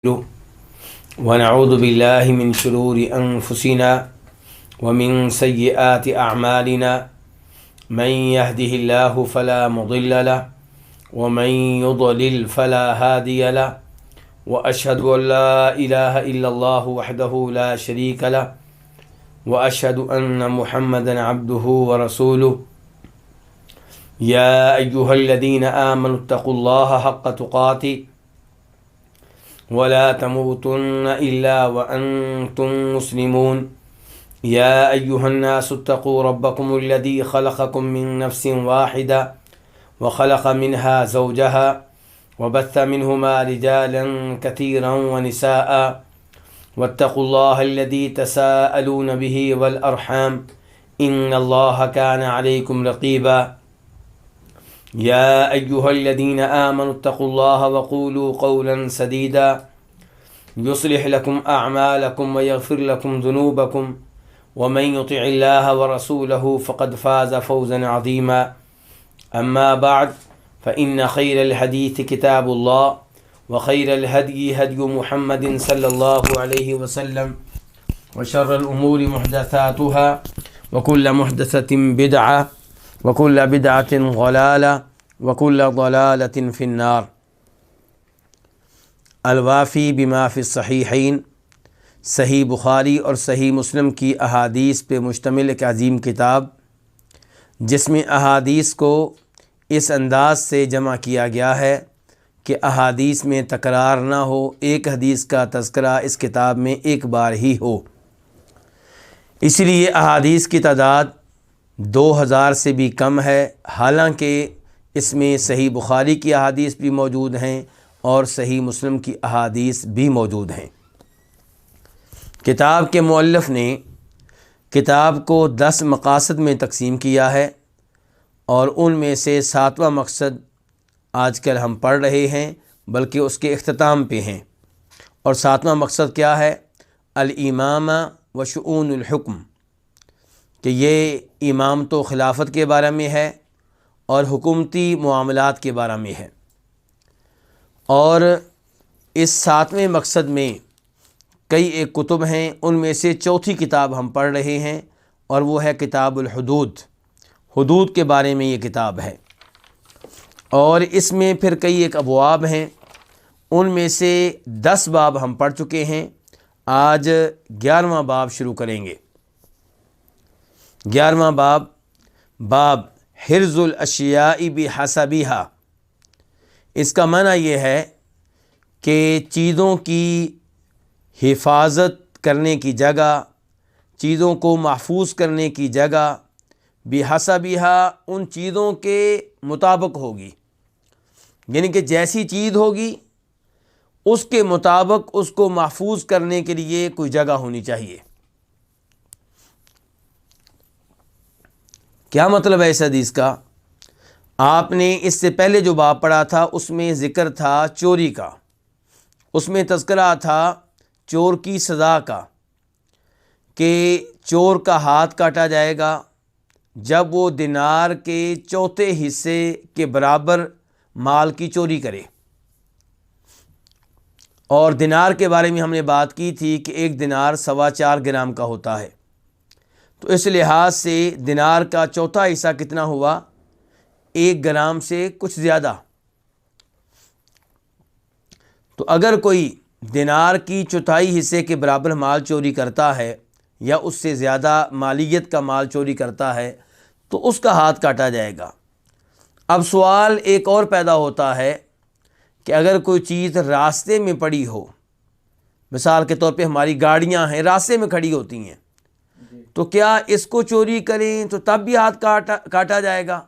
ونعوذ بالله من شرور أنفسنا ومن سيئات أعمالنا من يهده الله فلا مضل له ومن يضلل فلا هادي له وأشهد أن لا إله إلا الله وحده لا شريك له وأشهد أن محمدا عبده ورسوله يا أيها الذين آمنوا اتقوا الله حق تقاته ولا تموتن إلا وأنتم مسلمون يا أيها الناس اتقوا ربكم الذي خلقكم من نفس واحدة وخلق منها زوجها وبث منهما رجالا كثيرا ونساء واتقوا الله الذي تساءلون به والأرحام إن الله كان عليكم رقيبا يا أيها الذين آمنوا اتقوا الله وقولوا قولا سديدا يصلح لكم أعمالكم ويغفر لكم ذنوبكم ومن يطع الله ورسوله فقد فاز فوزا عظيما أما بعد فإن خير الحديث كتاب الله وخير الهدي هدي محمد صلى الله عليه وسلم وشر الأمور محدثاتها وكل محدثة بدعة وكل بدعة ضلالة وكل ضلالة في النار۔ الوافی بما فی الصحیحین، صحیح بخاری اور صحیح مسلم کی احادیث پہ مشتمل ایک عظیم کتاب، جس میں احادیث کو اس انداز سے جمع کیا گیا ہے کہ احادیث میں تکرار نہ ہو، ایک حدیث کا تذکرہ اس کتاب میں ایک بار ہی ہو۔ اس لیے احادیث کی تعداد 2000 سے بھی کم ہے، حالانکہ اس میں صحیح بخاری کی احادیث بھی موجود ہیں اور صحیح مسلم کی احادیث بھی موجود ہیں۔ کتاب کے مؤلف نے کتاب کو 10 مقاصد میں تقسیم کیا ہے، اور ان میں سے 7واں مقصد آج کل ہم پڑھ رہے ہیں، بلکہ اس کے اختتام پہ ہیں۔ اور 7واں مقصد کیا ہے؟ الامامہ و شؤون الحکم، کہ یہ امامت و خلافت کے بارے میں ہے اور حکومتی معاملات کے بارے میں ہے۔ اور اس 7ویں مقصد میں کئی ایک کتب ہیں، ان میں سے چوتھی کتاب ہم پڑھ رہے ہیں، اور وہ ہے کتاب الحدود، حدود کے بارے میں یہ کتاب ہے۔ اور اس میں پھر کئی ایک ابواب ہیں، ان میں سے 10 باب ہم پڑھ چکے ہیں، آج 11واں باب شروع کریں گے۔ 11واں باب، باب حرز الاشیاء بحسبها۔ اس کا معنی یہ ہے کہ چیزوں کی حفاظت کرنے کی جگہ، چیزوں کو محفوظ کرنے کی جگہ، بحسبها، ان چیزوں کے مطابق ہوگی، یعنی کہ جیسی چیز ہوگی اس کے مطابق اس کو محفوظ کرنے کے لیے کوئی جگہ ہونی چاہیے۔ کیا مطلب ہے اس حدیث کا؟ آپ نے اس سے پہلے جو باب پڑھا تھا اس میں ذکر تھا چوری کا، اس میں تذکرہ تھا چور کی سزا کا، کہ چور کا ہاتھ کاٹا جائے گا جب وہ دینار کے چوتھے حصے کے برابر مال کی چوری کرے۔ اور دینار کے بارے میں ہم نے بات کی تھی کہ ایک دینار 4.25 گرام کا ہوتا ہے، تو اس لحاظ سے دینار کا چوتھا حصہ کتنا ہوا؟ 1 گرام سے کچھ زیادہ۔ تو اگر کوئی دینار کی چوتھائی حصے کے برابر مال چوری کرتا ہے یا اس سے زیادہ مالیت کا مال چوری کرتا ہے تو اس کا ہاتھ کاٹا جائے گا۔ اب سوال ایک اور پیدا ہوتا ہے کہ اگر کوئی چیز راستے میں پڑی ہو، مثال کے طور پہ ہماری گاڑیاں ہیں راستے میں کھڑی ہوتی ہیں، تو کیا اس کو چوری کریں تو تب بھی ہاتھ کاٹا جائے گا؟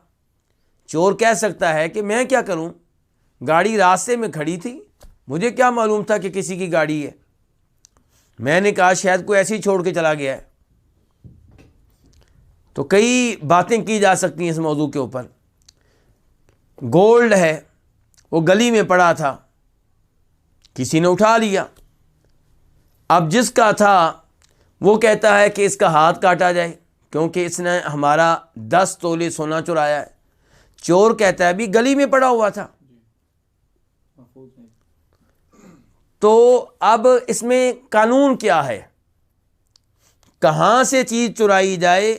چور کہہ سکتا ہے کہ میں کیا کروں، گاڑی راستے میں کھڑی تھی، مجھے کیا معلوم تھا کہ کسی کی گاڑی ہے، میں نے کہا شاید کوئی ایسے ہی چھوڑ کے چلا گیا ہے۔ تو کئی باتیں کی جا سکتی ہیں اس موضوع کے اوپر۔ گولڈ ہے، وہ گلی میں پڑا تھا، کسی نے اٹھا لیا، اب جس کا تھا وہ کہتا ہے کہ اس کا ہاتھ کاٹا جائے کیونکہ اس نے ہمارا 10 تولے سونا چرایا ہے۔ چور کہتا ہے بھی گلی میں پڑا ہوا تھا۔ تو اب اس میں قانون کیا ہے؟ کہاں سے چیز چرائی جائے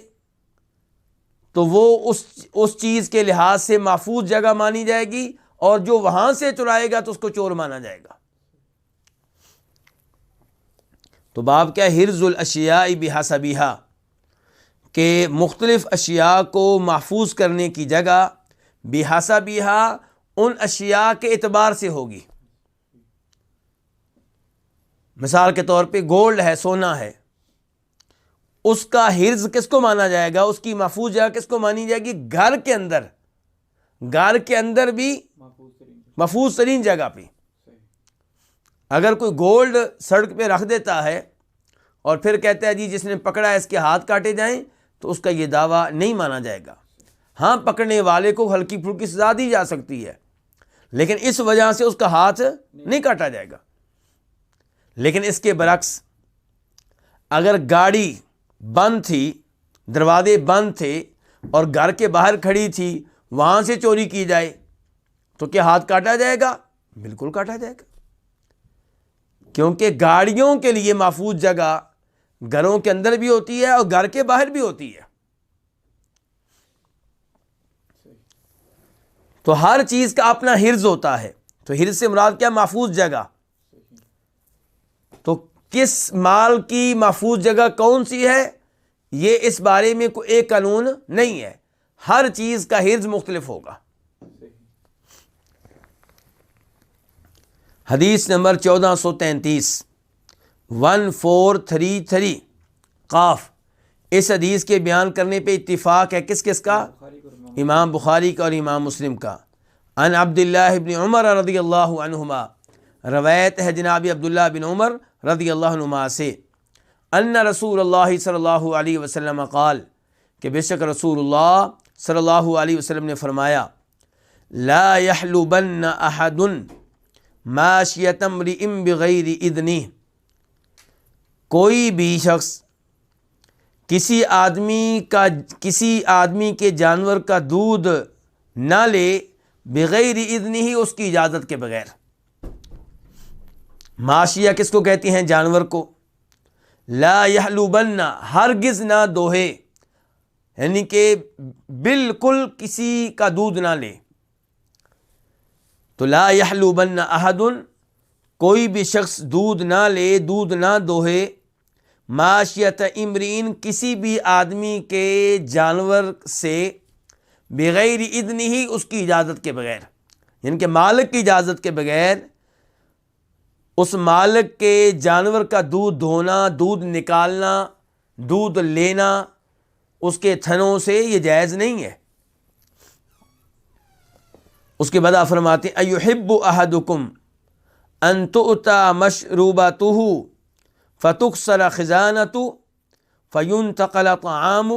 تو وہ اس چیز کے لحاظ سے محفوظ جگہ مانی جائے گی، اور جو وہاں سے چرائے گا تو اس کو چور مانا جائے گا۔ تو باب کیا؟ حرز الاشیاء بحسبها، کہ مختلف اشیاء کو محفوظ کرنے کی جگہ بحسبها ان اشیاء کے اعتبار سے ہوگی۔ مثال کے طور پہ گولڈ ہے، سونا ہے، اس کا حرز کس کو مانا جائے گا؟ اس کی محفوظ جگہ کس کو مانی جائے گی؟ گھر کے اندر، گھر کے اندر بھی محفوظ ترین جگہ پہ۔ اگر کوئی گولڈ سڑک پہ رکھ دیتا ہے اور پھر کہتا ہے جی جس نے پکڑا ہے اس کے ہاتھ کاٹے جائیں، تو اس کا یہ دعویٰ نہیں مانا جائے گا۔ ہاں، پکڑنے والے کو ہلکی پھلکی سزا دی جا سکتی ہے، لیکن اس وجہ سے اس کا ہاتھ نہیں کاٹا جائے گا۔ لیکن اس کے برعکس اگر گاڑی بند تھی، دروازے بند تھے اور گھر کے باہر کھڑی تھی، وہاں سے چوری کی جائے تو کیا ہاتھ کاٹا جائے گا؟ بالکل کاٹا جائے گا، کیونکہ گاڑیوں کے لیے محفوظ جگہ گھروں کے اندر بھی ہوتی ہے اور گھر کے باہر بھی ہوتی ہے۔ تو ہر چیز کا اپنا حرز ہوتا ہے۔ تو حرز سے مراد کیا؟ محفوظ جگہ۔ تو کس مال کی محفوظ جگہ کون سی ہے، یہ اس بارے میں کوئی ایک قانون نہیں ہے، ہر چیز کا حرز مختلف ہوگا۔ حدیث نمبر 1433 1433 قاف۔ اس حدیث کے بیان کرنے پہ اتفاق ہے کس کس کا؟ امام بخاری کا اور امام مسلم کا۔ عن عبداللہ بن عمر رضی اللہ عنہما، روایت ہے جناب عبداللہ بن عمر رضی اللہ عنہما سے، ان رسول اللہ صلی اللہ علیہ وسلم قال، کہ بے شک رسول اللہ صلی اللہ علیہ وسلم نے فرمایا، لا يحلبن احد ماشیۃ امرئ بغیر اذنہ، کوئی بھی شخص کسی آدمی کے جانور کا دودھ نہ لے بغیر اذنہ ہی، اس کی اجازت کے بغیر۔ ماشیہ کس کو کہتے ہیں؟ جانور کو۔ لا یحلبن، ہرگز نہ دوہے، یعنی کہ بالکل کسی کا دودھ نہ لے۔ تو لا یحلبن احد، کوئی بھی شخص دودھ نہ لے، دودھ نہ دوہے، ماشیۃ امرئ، کسی بھی آدمی کے جانور سے، بغیر اذن ہی، اس کی اجازت کے بغیر، یعنی کہ مالک کی اجازت کے بغیر اس مالک کے جانور کا دودھ دھونا، دودھ نکالنا، دودھ لینا اس کے تھنوں سے، یہ جائز نہیں ہے۔ اس کے بعد آپ فرماتے ہیں ایحب احدکم ان تؤتی مشروباتہ فتکسر خزانۃ فینتقل طعام،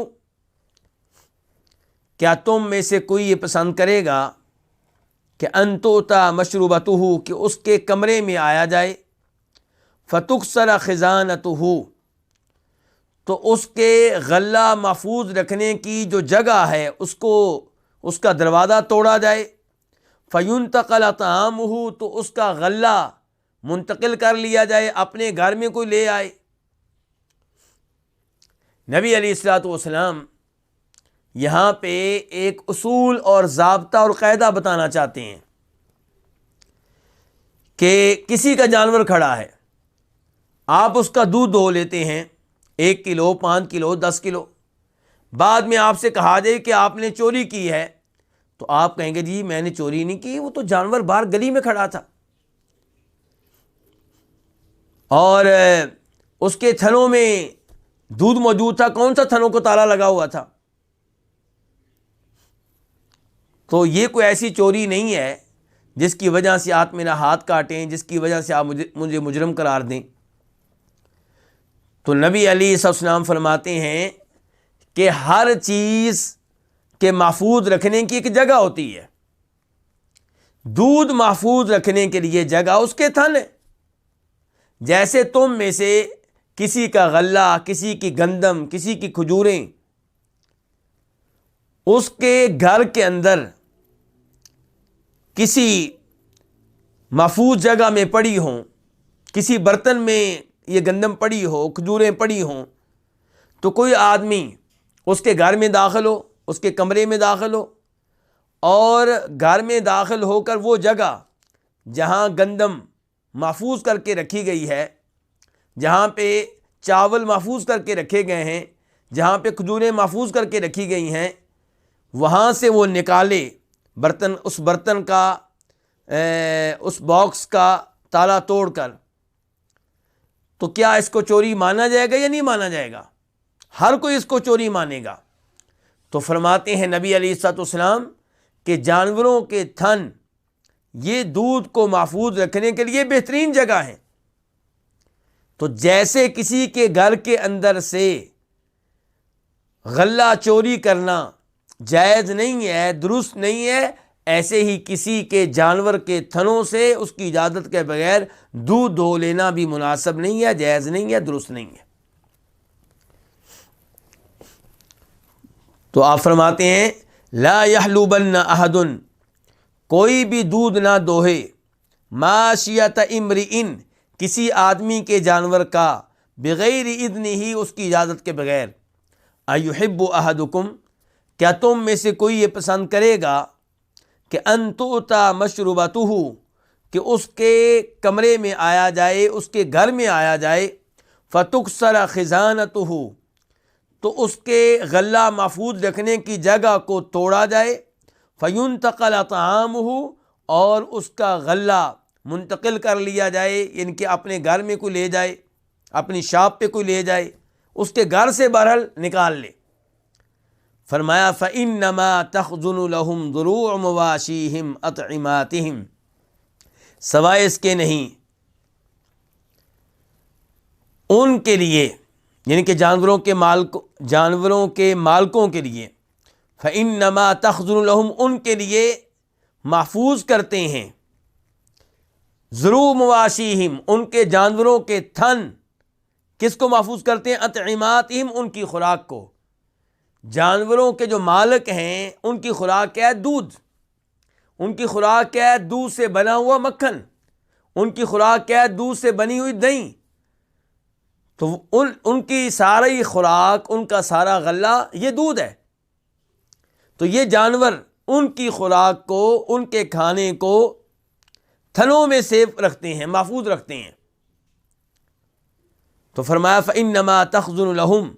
کیا تم میں سے کوئی یہ پسند کرے گا کہ ان تؤتی مشروباتہ، کہ اس کے کمرے میں آیا جائے، فتکسر خزانۃ، تو اس کے غلہ محفوظ رکھنے کی جو جگہ ہے اس کا دروازہ توڑا جائے، فینتقل طعامہ، تو اس کا غلہ منتقل کر لیا جائے، اپنے گھر میں کوئی لے آئے۔ نبی علیہ الصلوۃ والسلام یہاں پہ ایک اصول اور ضابطہ اور قاعدہ بتانا چاہتے ہیں کہ کسی کا جانور کھڑا ہے، آپ اس کا دودھ دھو لیتے ہیں، 1 کلو، 5 کلو، 10 کلو، بعد میں آپ سے کہا جائے کہ آپ نے چوری کی ہے، تو آپ کہیں گے جی میں نے چوری نہیں کی، وہ تو جانور باہر گلی میں کھڑا تھا اور اس کے تھنوں میں دودھ موجود تھا، کون سا تھنوں کو تالا لگا ہوا تھا؟ تو یہ کوئی ایسی چوری نہیں ہے جس کی وجہ سے آپ میرا ہاتھ کاٹیں، جس کی وجہ سے آپ مجھے مجرم قرار دیں۔ تو نبی علیہ السلام فرماتے ہیں کہ ہر چیز کے محفوظ رکھنے کی ایک جگہ ہوتی ہے، دودھ محفوظ رکھنے کے لیے جگہ اس کے تھن ہے۔ جیسے تم میں سے کسی کا غلہ، کسی کی گندم، کسی کی کھجوریں اس کے گھر کے اندر کسی محفوظ جگہ میں پڑی ہوں، کسی برتن میں یہ گندم پڑی ہو، کھجوریں پڑی ہوں، تو کوئی آدمی اس کے گھر میں داخل ہو، اس کے کمرے میں داخل ہو، اور گھر میں داخل ہو کر وہ جگہ جہاں گندم محفوظ کر کے رکھی گئی ہے، جہاں پہ چاول محفوظ کر کے رکھے گئے ہیں، جہاں پہ کھجوریں محفوظ کر کے رکھی گئی ہیں، وہاں سے وہ نکالے برتن، اس برتن کا اس باکس کا تالا توڑ کر، تو کیا اس کو چوری مانا جائے گا یا نہیں مانا جائے گا؟ ہر کوئی اس کو چوری مانے گا۔ تو فرماتے ہیں نبی علیہ الصلوۃ والسلام کہ جانوروں کے تھن یہ دودھ کو محفوظ رکھنے کے لیے بہترین جگہ ہیں۔ تو جیسے کسی کے گھر کے اندر سے غلہ چوری کرنا جائز نہیں ہے، درست نہیں ہے، ایسے ہی کسی کے جانور کے تھنوں سے اس کی اجازت کے بغیر دودھ دھو لینا بھی مناسب نہیں ہے، جائز نہیں ہے، درست نہیں ہے۔ تو آپ فرماتے ہیں لا یحلبن احد، کوئی بھی دودھ نہ دوہے، ماشیۃ امرئ، کسی آدمی کے جانور کا، بغیر اذن ہی، اس کی اجازت کے بغیر۔ ایحب احدکم، کیا تم میں سے کوئی یہ پسند کرے گا کہ ان تؤتی مشروبتہ، کہ اس کے کمرے میں آیا جائے، اس کے گھر میں آیا جائے، فتکسر خزانتہ، تو اس کے غلہ محفوظ رکھنے کی جگہ کو توڑا جائے، فینتقل طعامہ، اور اس کا غلہ منتقل کر لیا جائے، یعنی کہ اپنے گھر میں کوئی لے جائے، اپنی شاپ پہ کوئی لے جائے، اس کے گھر سے بہرحال نکال لے۔ فرمایا فإنما تخزن لهم ضروع مواشیہم اطعماتہم، سوائے اس کے نہیں ان کے لیے، یعنی کہ جانوروں کے مالکوں کے لیے، فإنما تخزن لهم، ان کے لیے محفوظ کرتے ہیں، ضروع مواشیہم، ان کے جانوروں کے تھن، کس کو محفوظ کرتے ہیں؟ اطعماتہم، ان کی خوراک کو۔ جانوروں کے جو مالک ہیں ان کی خوراک کیا ہے؟ دودھ۔ ان کی خوراک کیا ہے؟ دودھ سے بنا ہوا مکھن۔ ان کی خوراک کیا ہے؟ دودھ سے بنی ہوئی دہی۔ تو ان کی ساری خوراک، ان کا سارا غلہ یہ دودھ ہے۔ تو یہ جانور ان کی خوراک کو، ان کے کھانے کو تھنوں میں سیف رکھتے ہیں، محفوظ رکھتے ہیں۔ تو فرمایا فإنما تخزن لهم،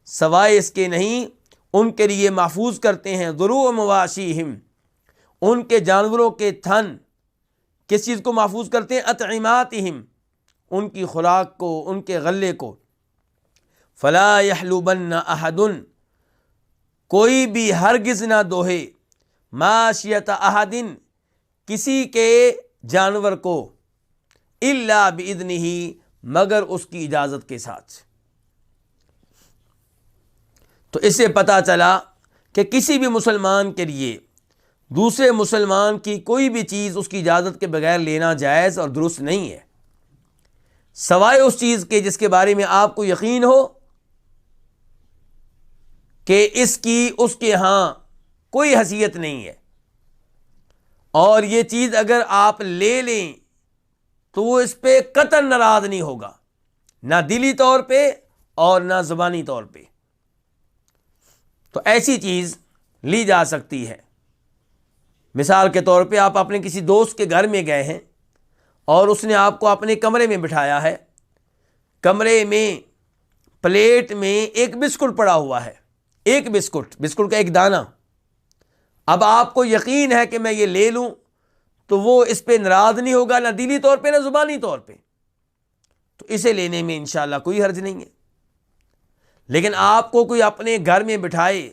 سوائے اس کے نہیں ان کے لیے محفوظ کرتے ہیں، ضروع مواشیہم، ان کے جانوروں کے تھن، کس چیز کو محفوظ کرتے ہیں؟ اطعماتہم، ان کی خوراک کو، ان کے غلے کو۔ فلا یحلبن احد، کوئی بھی ہرگز نہ دوہے، ماشیۃ احد، کسی کے جانور کو، الا باذنہ، مگر اس کی اجازت کے ساتھ۔ تو اس سے پتہ چلا کہ کسی بھی مسلمان کے لیے دوسرے مسلمان کی کوئی بھی چیز اس کی اجازت کے بغیر لینا جائز اور درست نہیں ہے، سوائے اس چیز کے جس کے بارے میں آپ کو یقین ہو کہ اس کے ہاں کوئی حیثیت نہیں ہے، اور یہ چیز اگر آپ لے لیں تو وہ اس پہ قطعاً ناراض نہیں ہوگا، نہ دلی طور پہ اور نہ زبانی طور پہ۔ تو ایسی چیز لی جا سکتی ہے۔ مثال کے طور پہ آپ اپنے کسی دوست کے گھر میں گئے ہیں اور اس نے آپ کو اپنے کمرے میں بٹھایا ہے، کمرے میں پلیٹ میں ایک بسکٹ پڑا ہوا ہے، ایک بسکٹ کا ایک دانہ۔ اب آپ کو یقین ہے کہ میں یہ لے لوں تو وہ اس پہ ناراض نہیں ہوگا، نہ دلی طور پہ نہ زبانی طور پہ، تو اسے لینے میں انشاءاللہ کوئی حرج نہیں ہے۔ لیکن آپ کو کوئی اپنے گھر میں بٹھائے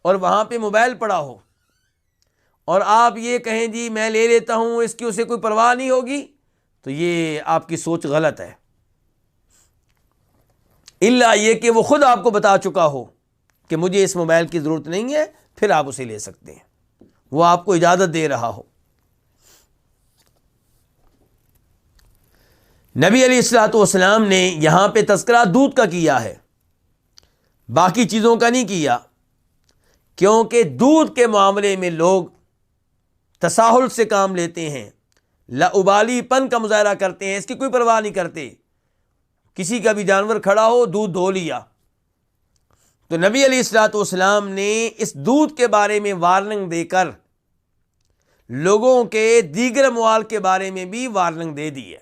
اور وہاں پہ موبائل پڑا ہو اور آپ یہ کہیں جی میں لے لیتا ہوں، اس کی اسے کوئی پرواہ نہیں ہوگی، تو یہ آپ کی سوچ غلط ہے۔ الا یہ کہ وہ خود آپ کو بتا چکا ہو کہ مجھے اس موبائل کی ضرورت نہیں ہے، پھر آپ اسے لے سکتے ہیں، وہ آپ کو اجازت دے رہا ہو۔ نبی علیہ الصلوۃ والسلام نے یہاں پہ تذکرہ دودھ کا کیا ہے، باقی چیزوں کا نہیں کیا، کیونکہ دودھ کے معاملے میں لوگ تساہل سے کام لیتے ہیں، لاابالی پن کا مظاہرہ کرتے ہیں، اس کی کوئی پرواہ نہیں کرتے، کسی کا بھی جانور کھڑا ہو دودھ دھو لیا۔ تو نبی علیہ الصلوۃ والسلام نے اس دودھ کے بارے میں وارننگ دے کر لوگوں کے دیگر اموال کے بارے میں بھی وارننگ دے دی ہے۔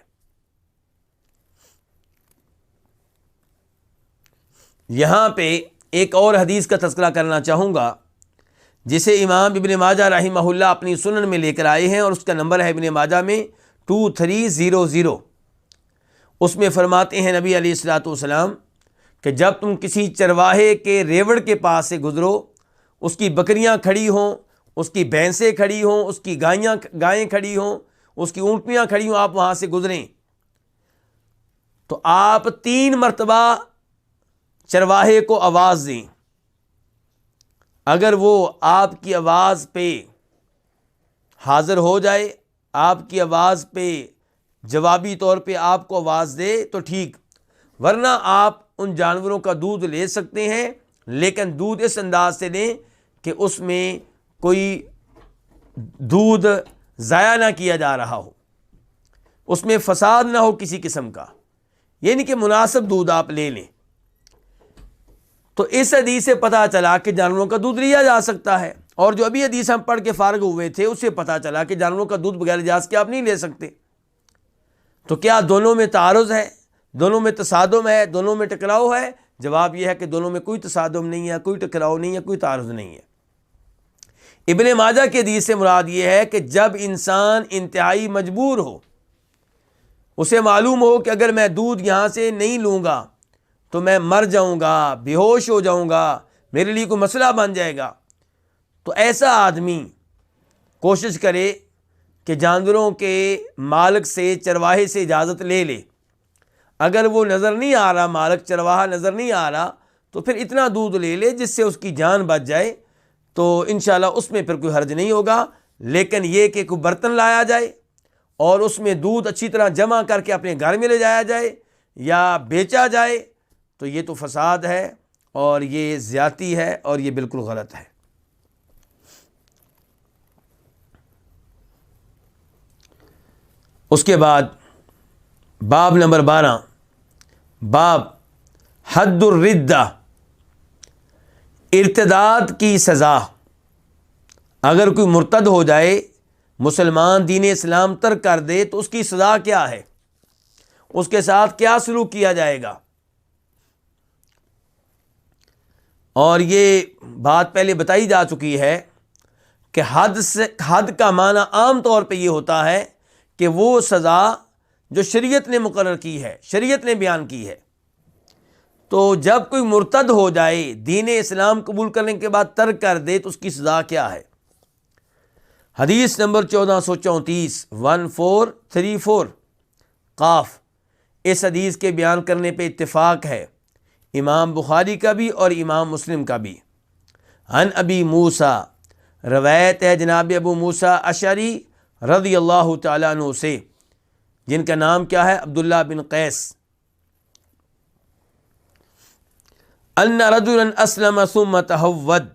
یہاں پہ ایک اور حدیث کا تذکرہ کرنا چاہوں گا جسے امام ابن ماجہ رحمہ اللہ اپنی سنن میں لے کر آئے ہیں، اور اس کا نمبر ہے ابن ماجہ میں 2300۔ اس میں فرماتے ہیں نبی علیہ الصلوۃ والسلام کہ جب تم کسی چرواہے کے ریوڑ کے پاس سے گزرو، اس کی بکریاں کھڑی ہوں، اس کی بھینسیں کھڑی ہوں، اس کی گائیں کھڑی ہوں، اس کی اونٹنیاں کھڑی ہوں، آپ وہاں سے گزریں تو آپ 3 مرتبہ چرواہے کو آواز دیں۔ اگر وہ آپ کی آواز پہ حاضر ہو جائے، آپ کی آواز پہ جوابی طور پہ آپ کو آواز دے تو ٹھیک، ورنہ آپ ان جانوروں کا دودھ لے سکتے ہیں، لیکن دودھ اس انداز سے لیں کہ اس میں کوئی دودھ ضائع نہ کیا جا رہا ہو، اس میں فساد نہ ہو کسی قسم کا، یعنی کہ مناسب دودھ آپ لے لیں۔ تو اس حدیث سے پتہ چلا کہ جانوروں کا دودھ لیا جا سکتا ہے، اور جو ابھی حدیث ہم پڑھ کے فارغ ہوئے تھے اس سے پتہ چلا کہ جانوروں کا دودھ بغیر اجازت کے آپ نہیں لے سکتے۔ تو کیا دونوں میں تعارض ہے، دونوں میں تصادم ہے، دونوں میں ٹکراؤ ہے؟ جواب یہ ہے کہ دونوں میں کوئی تصادم نہیں ہے، کوئی ٹکراؤ نہیں ہے، کوئی تعارض نہیں ہے۔ ابن ماجہ کے حدیث سے مراد یہ ہے کہ جب انسان انتہائی مجبور ہو، اسے معلوم ہو کہ اگر میں دودھ یہاں سے نہیں لوں گا تو میں مر جاؤں گا، بے ہوش ہو جاؤں گا، میرے لیے کوئی مسئلہ بن جائے گا، تو ایسا آدمی کوشش کرے کہ جانوروں کے مالک سے، چرواہے سے اجازت لے لے۔ اگر وہ نظر نہیں آ رہا، مالک چرواہا نظر نہیں آ رہا، تو پھر اتنا دودھ لے لے جس سے اس کی جان بچ جائے، تو انشاءاللہ اس میں پھر کوئی حرج نہیں ہوگا۔ لیکن یہ کہ کوئی برتن لایا جائے اور اس میں دودھ اچھی طرح جمع کر کے اپنے گھر میں لے جایا جائے یا بیچا جائے، تو یہ تو فساد ہے اور یہ زیادتی ہے اور یہ بالکل غلط ہے۔ اس کے بعد باب نمبر 12، باب حد الردہ، ارتداد کی سزا۔ اگر کوئی مرتد ہو جائے، مسلمان دین اسلام ترک کر دے، تو اس کی سزا کیا ہے، اس کے ساتھ کیا سلوک کیا جائے گا؟ اور یہ بات پہلے بتائی جا چکی ہے کہ حد کا معنی عام طور پہ یہ ہوتا ہے کہ وہ سزا جو شریعت نے مقرر کی ہے، شریعت نے بیان کی ہے۔ تو جب کوئی مرتد ہو جائے، دین اسلام قبول کرنے کے بعد ترک کر دے، تو اس کی سزا کیا ہے؟ حدیث نمبر 1434، 1434 قاف۔ اس حدیث کے بیان کرنے پہ اتفاق ہے امام بخاری کا بھی اور امام مسلم کا بھی۔ عن ابی موسیٰ، روایت ہے جناب ابو موسیٰ اشعری رضی اللہ تعالیٰ عنہ سے، جن کا نام کیا ہے؟ عبداللہ بن قیس۔ ان رجلا اسلم ثم تہود،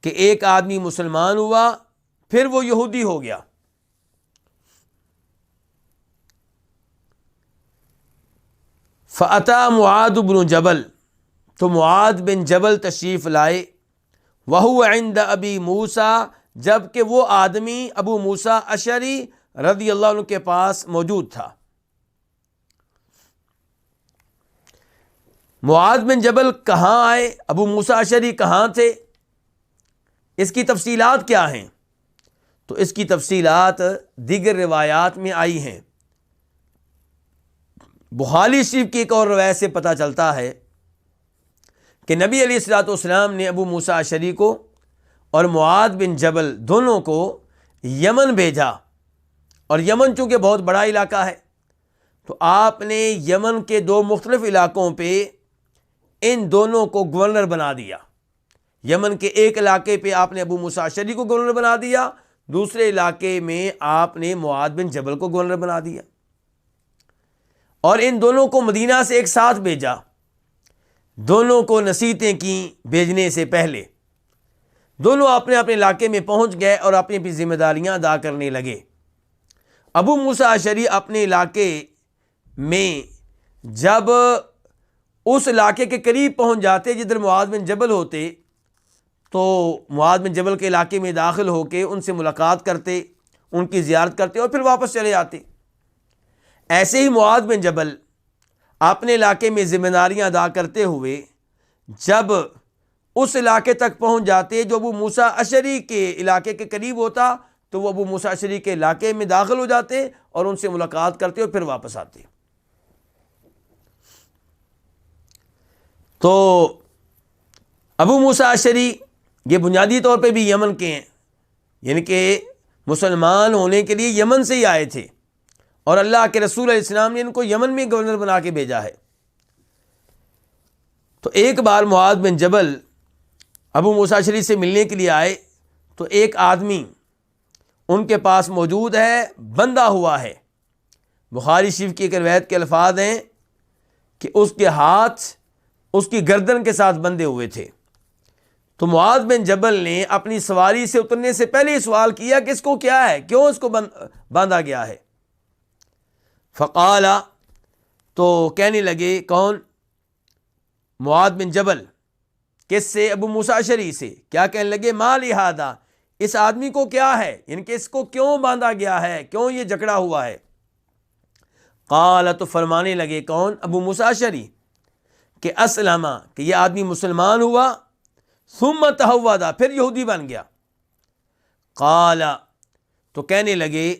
کہ ایک آدمی مسلمان ہوا پھر وہ یہودی ہو گیا۔ فأتى معاذ بن جبل، تو معاذ بن جبل تشریف لائے، وهو عند ابی موسیٰ، جب کہ وہ آدمی ابو موسیٰ اشعری رضی اللہ عنہ کے پاس موجود تھا۔ معاذ بن جبل کہاں آئے، ابو موسیٰ اشعری کہاں تھے، اس کی تفصیلات کیا ہیں؟ تو اس کی تفصیلات دیگر روایات میں آئی ہیں۔ بخاری شریف کی ایک اور روایت سے پتہ چلتا ہے کہ نبی علیہ الصلوۃ والسلام نے ابو موسیٰ اشعری کو اور معاذ بن جبل دونوں کو یمن بھیجا، اور یمن چونکہ بہت بڑا علاقہ ہے، تو آپ نے یمن کے 2 مختلف علاقوں پہ ان دونوں کو گورنر بنا دیا۔ یمن کے ایک علاقے پہ آپ نے ابو موسیٰ اشعری کو گورنر بنا دیا، دوسرے علاقے میں آپ نے معاذ بن جبل کو گورنر بنا دیا، اور ان دونوں کو مدینہ سے ایک ساتھ بھیجا۔ دونوں کو نصیحتیں کی بھیجنے سے پہلے، دونوں اپنے اپنے علاقے میں پہنچ گئے اور اپنی اپنی ذمہ داریاں ادا کرنے لگے۔ ابو موسیٰ اشعری اپنے علاقے میں جب اس علاقے کے قریب پہنچ جاتے جدھر معاذ بن جبل ہوتے تو معاذ بن جبل کے علاقے میں داخل ہو کے ان سے ملاقات کرتے، ان کی زیارت کرتے اور پھر واپس چلے جاتے۔ ایسے ہی معاذ بن جبل اپنے علاقے میں ذمہ داریاں ادا کرتے ہوئے جب اس علاقے تک پہنچ جاتے جو ابو موسیٰ اشعری کے علاقے کے قریب ہوتا تو وہ ابو موسیٰ اشعری کے علاقے میں داخل ہو جاتے اور ان سے ملاقات کرتے اور پھر واپس آتے۔ تو ابو موسیٰ اشعری یہ بنیادی طور پہ بھی یمن کے ہیں، یعنی کہ مسلمان ہونے کے لیے یمن سے ہی آئے تھے، اور اللہ کے رسول علیہ السلام نے ان کو یمن میں گورنر بنا کے بھیجا ہے۔ تو ایک بار معاذ بن جبل ابو موسیٰ اشعری سے ملنے کے لیے آئے تو ایک آدمی ان کے پاس موجود ہے، بندھا ہوا ہے۔ بخاری شریف کی ایک روایت کے الفاظ ہیں کہ اس کے ہاتھ اس کی گردن کے ساتھ بندھے ہوئے تھے۔ تو معاذ بن جبل نے اپنی سواری سے اترنے سے پہلے ہی سوال کیا کہ اس کو کیا ہے، کیوں اس کو باندھا گیا ہے؟ فقال، تو کہنے لگے کون؟ معاذ بن جبل۔ کس سے؟ ابو موسیٰ اشعری سے۔ کیا کہنے لگے؟ ما لہذا، اس آدمی کو کیا ہے، یعنی کہ اس کو کیوں باندھا گیا ہے، کیوں یہ جکڑا ہوا ہے؟ قال، تو فرمانے لگے کون؟ ابو موسیٰ اشعری کہ اسلم، کہ یہ آدمی مسلمان ہوا، ثم تہود، پھر یہودی بن گیا۔ قال، تو کہنے لگے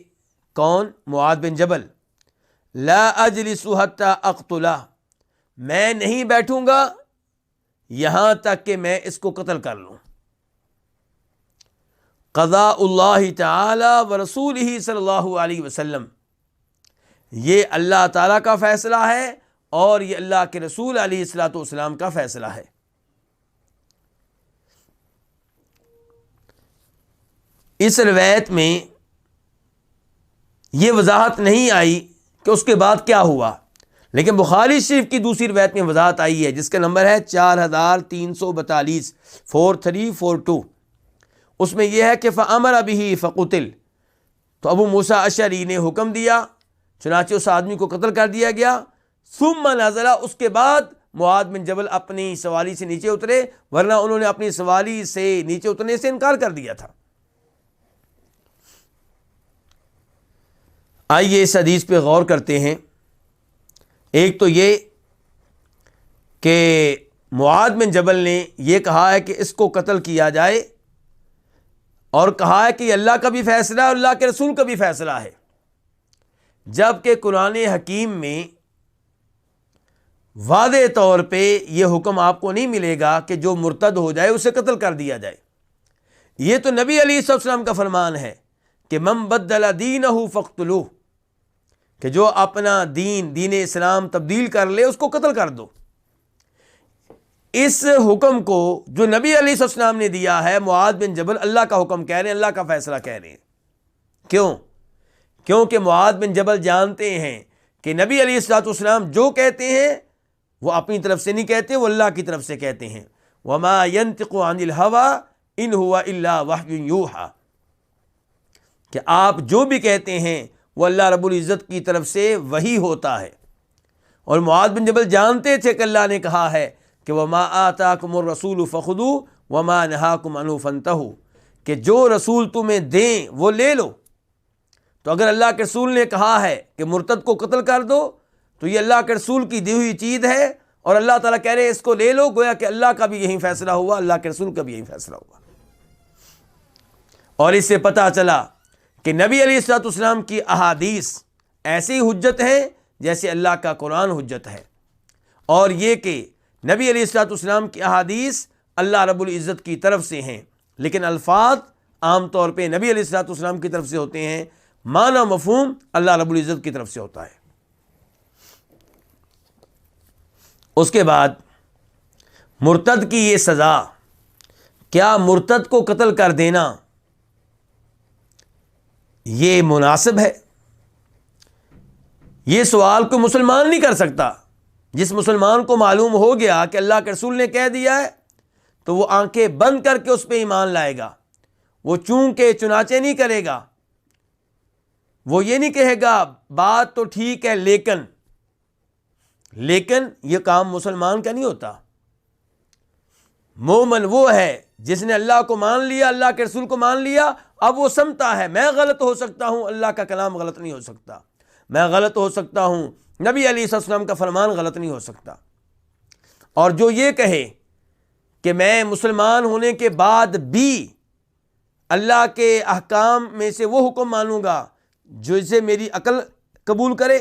کون؟ معاذ بن جبل، لا اجلس حتی اقتلہ، میں نہیں بیٹھوں گا یہاں تک کہ میں اس کو قتل کر لوں۔ قضاء اللہ تعالی و رسولہ صلی اللہ علیہ وسلم، یہ اللہ تعالیٰ کا فیصلہ ہے اور یہ اللہ کے رسول علیہ الصلوۃ والسلام کا فیصلہ ہے۔ اس روایت میں یہ وضاحت نہیں آئی کہ اس کے بعد کیا ہوا، لیکن بخاری شریف کی دوسری روایت میں وضاحت آئی ہے جس کا نمبر ہے 4342 4342۔ اس میں یہ ہے کہ فَأَمَرَ بِهِ فَقُتِلَ، تو ابو موسیٰ اشعری نے حکم دیا، چنانچہ اس آدمی کو قتل کر دیا گیا۔ ثم نزل، اس کے بعد معاذ بن جبل اپنی سواری سے نیچے اترے، ورنہ انہوں نے اپنی سواری سے نیچے اترنے سے انکار کر دیا تھا۔ آئیے اس حدیث پہ غور کرتے ہیں۔ ایک تو یہ کہ معاذ بن جبل نے یہ کہا ہے کہ اس کو قتل کیا جائے، اور کہا ہے کہ یہ اللہ کا بھی فیصلہ ہے اور اللہ کے رسول کا بھی فیصلہ ہے، جبکہ قرآن حکیم میں واضح طور پہ یہ حکم آپ کو نہیں ملے گا کہ جو مرتد ہو جائے اسے قتل کر دیا جائے۔ یہ تو نبی علیہ السلام کا فرمان ہے کہ من بدل دینہ فاقتلوہ، کہ جو اپنا دین اسلام تبدیل کر لے اس کو قتل کر دو۔ اس حکم کو جو نبی علیہ السلام نے دیا ہے، معاذ بن جبل اللہ کا حکم کہہ رہے ہیں، اللہ کا فیصلہ کہہ رہے ہیں۔ کیوں؟ کیونکہ معاذ بن جبل جانتے ہیں کہ نبی علیہ السلام جو کہتے ہیں وہ اپنی طرف سے نہیں کہتے، وہ اللہ کی طرف سے کہتے ہیں۔ وما ينطق عن الهوى ان هو الا وحی یوحى، کہ آپ جو بھی کہتے ہیں وہ اللہ رب العزت کی طرف سے وحی ہوتا ہے۔ اور معاذ بن جبل جانتے تھے کہ اللہ نے کہا ہے کہ وما آتاکم الرسول فخذوہ وما نہاکم عنہ فانتہوا، کہ جو رسول تمہیں دیں وہ لے لو۔ تو اگر اللہ کے رسول نے کہا ہے کہ مرتد کو قتل کر دو تو یہ اللہ کے رسول کی دی ہوئی چیز ہے، اور اللہ تعالیٰ کہہ رہے ہیں اس کو لے لو، گویا کہ اللہ کا بھی یہی فیصلہ ہوا، اللہ کے رسول کا بھی یہی فیصلہ ہوا۔ اور اس سے پتہ چلا کہ نبی علیہ السلام کی احادیث ایسی حجت ہیں جیسے اللہ کا قرآن حجت ہے، اور یہ کہ نبی علیہ السلام کی احادیث اللہ رب العزت کی طرف سے ہیں، لیکن الفاظ عام طور پہ نبی علیہ السلام کی طرف سے ہوتے ہیں، معنی مفہوم اللہ رب العزت کی طرف سے ہوتا ہے۔ اس کے بعد مرتد کی یہ سزا، کیا مرتد کو قتل کر دینا یہ مناسب ہے؟ یہ سوال کوئی مسلمان نہیں کر سکتا۔ جس مسلمان کو معلوم ہو گیا کہ اللہ کے رسول نے کہہ دیا ہے تو وہ آنکھیں بند کر کے اس پہ ایمان لائے گا، وہ چونکہ چنانچہ نہیں کرے گا، وہ یہ نہیں کہے گا بات تو ٹھیک ہے لیکن یہ کام مسلمان کا نہیں ہوتا۔ مومن وہ ہے جس نے اللہ کو مان لیا، اللہ کے رسول کو مان لیا، اب وہ سمتا ہے میں غلط ہو سکتا ہوں، اللہ کا کلام غلط نہیں ہو سکتا، میں غلط ہو سکتا ہوں، نبی علیہ السلام کا فرمان غلط نہیں ہو سکتا۔ اور جو یہ کہے کہ میں مسلمان ہونے کے بعد بھی اللہ کے احکام میں سے وہ حکم مانوں گا جسے میری عقل قبول کرے،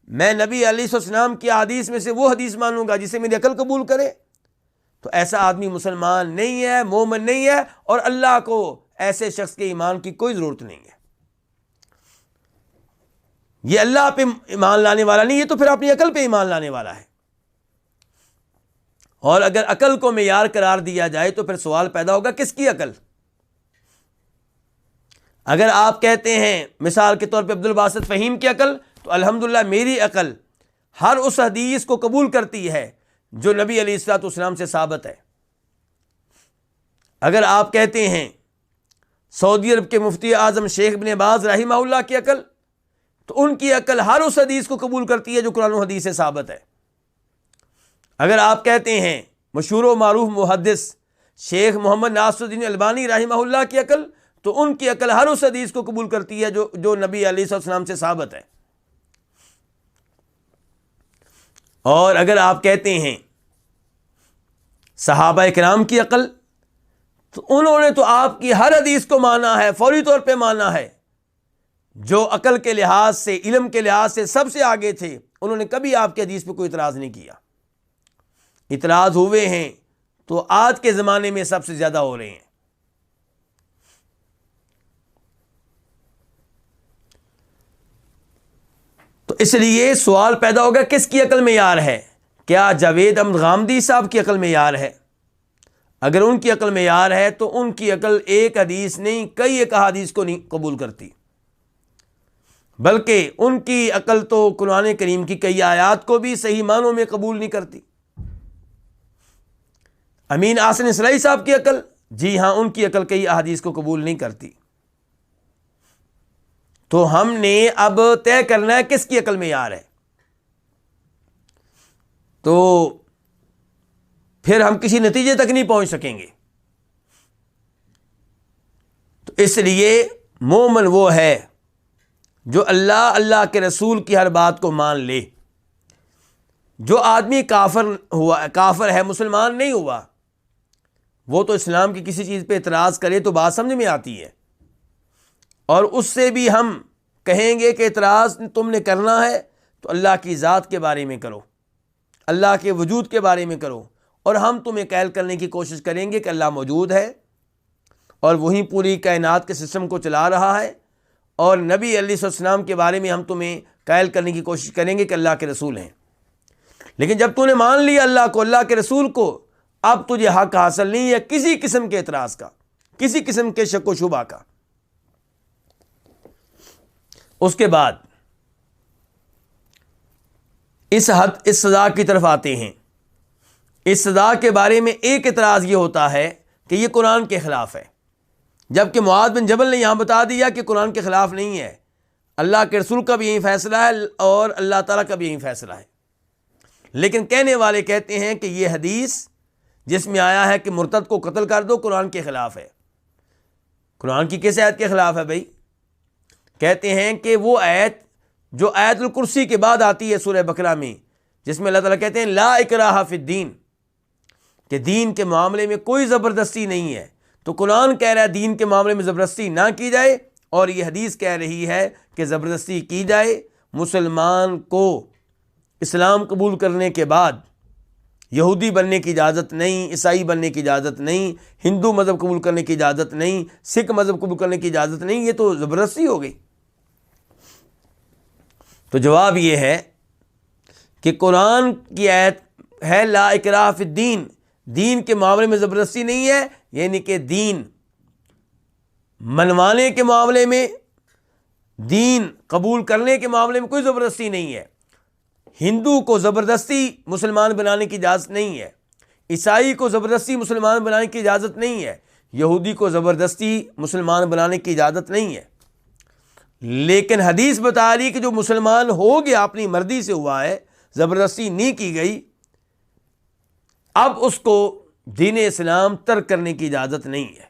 میں نبی علیہ السلام کی حدیث میں سے وہ حدیث مانوں گا جسے میری عقل قبول کرے، تو ایسا آدمی مسلمان نہیں ہے، مومن نہیں ہے، اور اللہ کو ایسے شخص کے ایمان کی کوئی ضرورت نہیں ہے۔ یہ اللہ پہ ایمان لانے والا نہیں، یہ تو پھر اپنی عقل پہ ایمان لانے والا ہے۔ اور اگر عقل کو معیار قرار دیا جائے تو پھر سوال پیدا ہوگا کس کی عقل؟ اگر آپ کہتے ہیں مثال کے طور پہ عبد الباسط فہیم کی عقل، تو الحمدللہ میری عقل ہر اس حدیث کو قبول کرتی ہے جو نبی علیہ الصلوۃ والسلام سے ثابت ہے۔ اگر آپ کہتے ہیں سعودی عرب کے مفتی اعظم شیخ ابن باز رحمہ اللہ کی عقل، تو ان کی عقل ہر اس حدیث کو قبول کرتی ہے جو قرآن و حدیث سے ثابت ہے۔ اگر آپ کہتے ہیں مشہور و معروف محدث شیخ محمد ناصر الدین البانی رحمہ اللہ کی عقل، تو ان کی عقل ہر اس حدیث کو قبول کرتی ہے جو نبی علیہ السلام سے ثابت ہے۔ اور اگر آپ کہتے ہیں صحابہ کرام کی عقل، تو انہوں نے تو آپ کی ہر حدیث کو مانا ہے، فوری طور پہ مانا ہے۔ جو عقل کے لحاظ سے، علم کے لحاظ سے سب سے آگے تھے، انہوں نے کبھی آپ کے حدیث پہ کوئی اعتراض نہیں کیا۔ اعتراض ہوئے ہیں تو آج کے زمانے میں سب سے زیادہ ہو رہے ہیں۔ تو اس لیے سوال پیدا ہوگا کس کی عقل معیار ہے؟ کیا جاوید احمد غامدی صاحب کی عقل معیار ہے؟ اگر ان کی عقل معیار ہے تو ان کی عقل ایک حدیث نہیں، کئی ایک احادیث کو نہیں قبول کرتی، بلکہ ان کی عقل تو قرآن کریم کی کئی آیات کو بھی صحیح معنوں میں قبول نہیں کرتی۔ امین احسن اصلاحی صاحب کی عقل، جی ہاں، ان کی عقل کئی احادیث کو قبول نہیں کرتی۔ تو ہم نے اب طے کرنا ہے کس کی عقل معیار ہے، تو پھر ہم کسی نتیجے تک نہیں پہنچ سکیں گے۔ تو اس لیے مومن وہ ہے جو اللہ کے رسول کی ہر بات کو مان لے۔ جو آدمی کافر ہے، مسلمان نہیں ہوا، وہ تو اسلام کی کسی چیز پہ اعتراض کرے تو بات سمجھ میں آتی ہے، اور اس سے بھی ہم کہیں گے کہ اعتراض تم نے کرنا ہے تو اللہ کی ذات کے بارے میں کرو، اللہ کے وجود کے بارے میں کرو، اور ہم تمہیں قائل کرنے کی کوشش کریں گے کہ اللہ موجود ہے اور وہی پوری کائنات کے سسٹم کو چلا رہا ہے، اور نبی علیہ السلام کے بارے میں ہم تمہیں قائل کرنے کی کوشش کریں گے کہ اللہ کے رسول ہیں۔ لیکن جب تو نے مان لیا اللہ کو، اللہ کے رسول کو، اب تجھے حق حاصل نہیں ہے کسی قسم کے اعتراض کا، کسی قسم کے شک و شبہ کا۔ اس کے بعد اس سزا کی طرف آتے ہیں۔ اس سزا کے بارے میں ایک اعتراض یہ ہوتا ہے کہ یہ قرآن کے خلاف ہے، جبکہ معاذ بن جبل نے یہاں بتا دیا کہ قرآن کے خلاف نہیں ہے، اللہ کے رسول کا بھی یہی فیصلہ ہے اور اللہ تعالیٰ کا بھی یہی فیصلہ ہے۔ لیکن کہنے والے کہتے ہیں کہ یہ حدیث جس میں آیا ہے کہ مرتد کو قتل کر دو قرآن کے خلاف ہے۔ قرآن کی کس آیت کے خلاف ہے بھائی؟ کہتے ہیں کہ وہ آیت جو آیت الکرسی کے بعد آتی ہے سورہ بقرہ میں، جس میں اللہ تعالیٰ کہتے ہیں لا اکراہ فی الدین، کہ دین کے معاملے میں کوئی زبردستی نہیں ہے۔ تو قرآن کہہ رہا ہے دین کے معاملے میں زبردستی نہ کی جائے، اور یہ حدیث کہہ رہی ہے کہ زبردستی کی جائے۔ مسلمان کو اسلام قبول کرنے کے بعد یہودی بننے کی اجازت نہیں، عیسائی بننے کی اجازت نہیں، ہندو مذہب قبول کرنے کی اجازت نہیں، سکھ مذہب قبول کرنے کی اجازت نہیں، یہ تو زبردستی ہو گئی۔ تو جواب یہ ہے کہ قرآن کی آیت ہے لا اکراہ فی الدین، دین کے معاملے میں زبردستی نہیں ہے، یعنی کہ دین منوانے کے معاملے میں، دین قبول کرنے کے معاملے میں کوئی زبردستی نہیں ہے۔ ہندو کو زبردستی مسلمان بنانے کی اجازت نہیں ہے، عیسائی کو زبردستی مسلمان بنانے کی اجازت نہیں ہے، یہودی کو زبردستی مسلمان بنانے کی اجازت نہیں ہے۔ لیکن حدیث بتا رہی کہ جو مسلمان ہو گیا اپنی مرضی سے ہوا ہے، زبردستی نہیں کی گئی، اب اس کو دین اسلام ترک کرنے کی اجازت نہیں ہے۔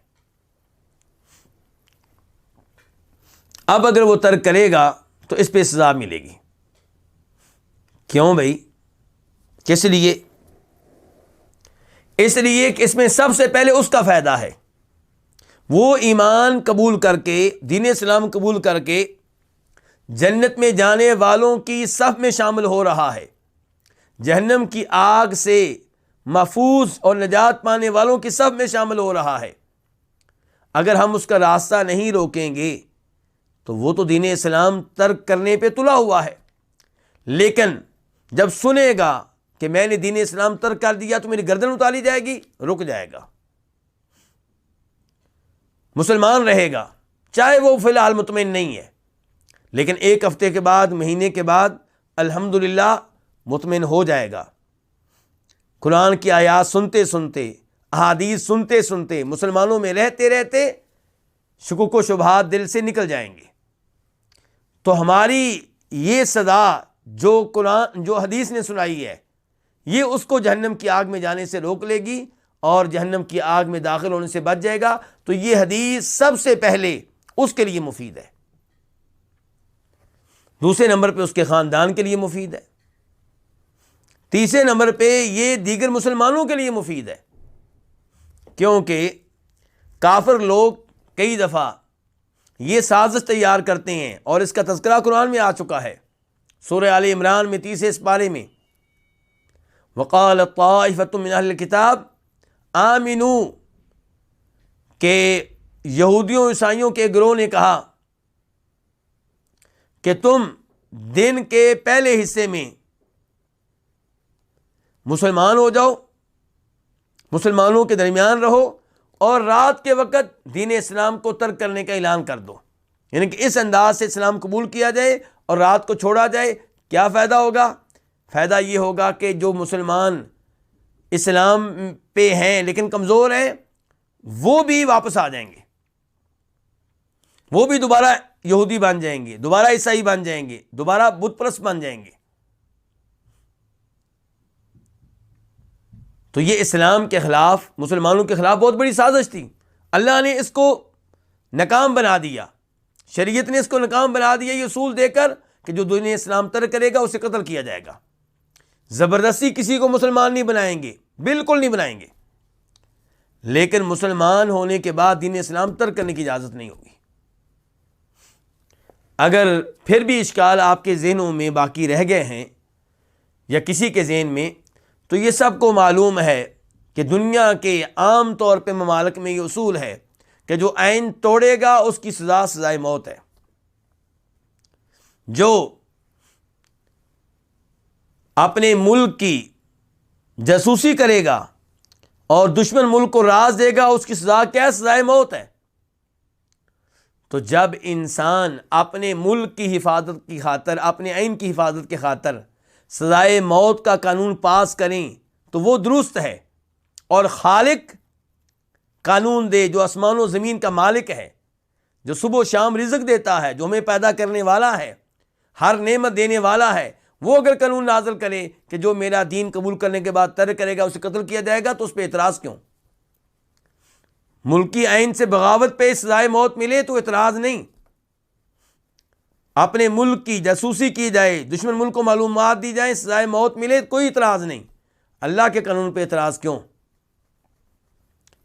اب اگر وہ ترک کرے گا تو اس پہ سزا ملے گی۔ کیوں بھائی؟ کس لیے؟ اس لیے کہ اس میں سب سے پہلے اس کا فائدہ ہے، وہ ایمان قبول کر کے، دین اسلام قبول کر کے جنت میں جانے والوں کی صف میں شامل ہو رہا ہے، جہنم کی آگ سے محفوظ اور نجات پانے والوں کی صف میں شامل ہو رہا ہے۔ اگر ہم اس کا راستہ نہیں روکیں گے تو وہ تو دین اسلام ترک کرنے پہ تلا ہوا ہے، لیکن جب سنے گا کہ میں نے دین اسلام ترک کر دیا تو میری گردن اتاری جائے گی، رک جائے گا، مسلمان رہے گا، چاہے وہ فی الحال مطمئن نہیں ہے، لیکن ایک ہفتے کے بعد، مہینے کے بعد الحمدللہ مطمئن ہو جائے گا۔ قرآن کی آیات سنتے سنتے، احادیث سنتے سنتے، مسلمانوں میں رہتے رہتے شکوک و شبہات دل سے نکل جائیں گے۔ تو ہماری یہ صدا جو قرآن، جو حدیث نے سنائی ہے، یہ اس کو جہنم کی آگ میں جانے سے روک لے گی اور جہنم کی آگ میں داخل ہونے سے بچ جائے گا۔ تو یہ حدیث سب سے پہلے اس کے لیے مفید ہے، دوسرے نمبر پہ اس کے خاندان کے لیے مفید ہے، تیسرے نمبر پہ یہ دیگر مسلمانوں کے لیے مفید ہے، کیونکہ کافر لوگ کئی دفعہ یہ سازش تیار کرتے ہیں، اور اس کا تذکرہ قرآن میں آ چکا ہے، سورہ آل عمران میں 30 پارے میں، وقال طائفۃ من اہل الکتاب آمنوا، کہ یہودیوں عیسائیوں کے گروہ نے کہا کہ تم دن کے پہلے حصے میں مسلمان ہو جاؤ، مسلمانوں کے درمیان رہو، اور رات کے وقت دین اسلام کو ترک کرنے کا اعلان کر دو، یعنی کہ اس انداز سے اسلام قبول کیا جائے اور رات کو چھوڑا جائے۔ کیا فائدہ ہوگا؟ فائدہ یہ ہوگا کہ جو مسلمان اسلام پہ ہیں لیکن کمزور ہیں، وہ بھی واپس آ جائیں گے، وہ بھی دوبارہ یہودی بن جائیں گے، دوبارہ عیسائی بن جائیں گے، دوبارہ بت پرست بن جائیں گے۔ تو یہ اسلام کے خلاف، مسلمانوں کے خلاف بہت بڑی سازش تھی، اللہ نے اس کو ناکام بنا دیا، شریعت نے اس کو ناکام بنا دیا یہ اصول دے کر کہ جو دین اسلام ترک کرے گا اسے قتل کیا جائے گا۔ زبردستی کسی کو مسلمان نہیں بنائیں گے، بالکل نہیں بنائیں گے، لیکن مسلمان ہونے کے بعد دین اسلام ترک کرنے کی اجازت نہیں ہوگی۔ اگر پھر بھی اشکال آپ کے ذہنوں میں باقی رہ گئے ہیں یا کسی کے ذہن میں، تو یہ سب کو معلوم ہے کہ دنیا کے عام طور پہ ممالک میں یہ اصول ہے کہ جو آئین توڑے گا اس کی سزا سزائے موت ہے۔ جو اپنے ملک کی جاسوسی کرے گا اور دشمن ملک کو راز دے گا، اس کی سزا کیا؟ سزائے موت ہے۔ تو جب انسان اپنے ملک کی حفاظت کی خاطر، اپنے آئین کی حفاظت کی خاطر سزائے موت کا قانون پاس کریں تو وہ درست ہے، اور خالق قانون دے، جو آسمان و زمین کا مالک ہے، جو صبح و شام رزق دیتا ہے، جو ہمیں پیدا کرنے والا ہے، ہر نعمت دینے والا ہے، وہ اگر قانون نازل کرے کہ جو میرا دین قبول کرنے کے بعد ترک کرے گا اسے قتل کیا جائے گا، تو اس پہ اعتراض کیوں؟ ملکی آئین سے بغاوت پہ سزائے موت ملے تو اعتراض نہیں، اپنے ملک کی جاسوسی کی جائے، دشمن ملک کو معلومات دی جائیں، سزائے موت ملے، کوئی اعتراض نہیں، اللہ کے قانون پہ اعتراض کیوں؟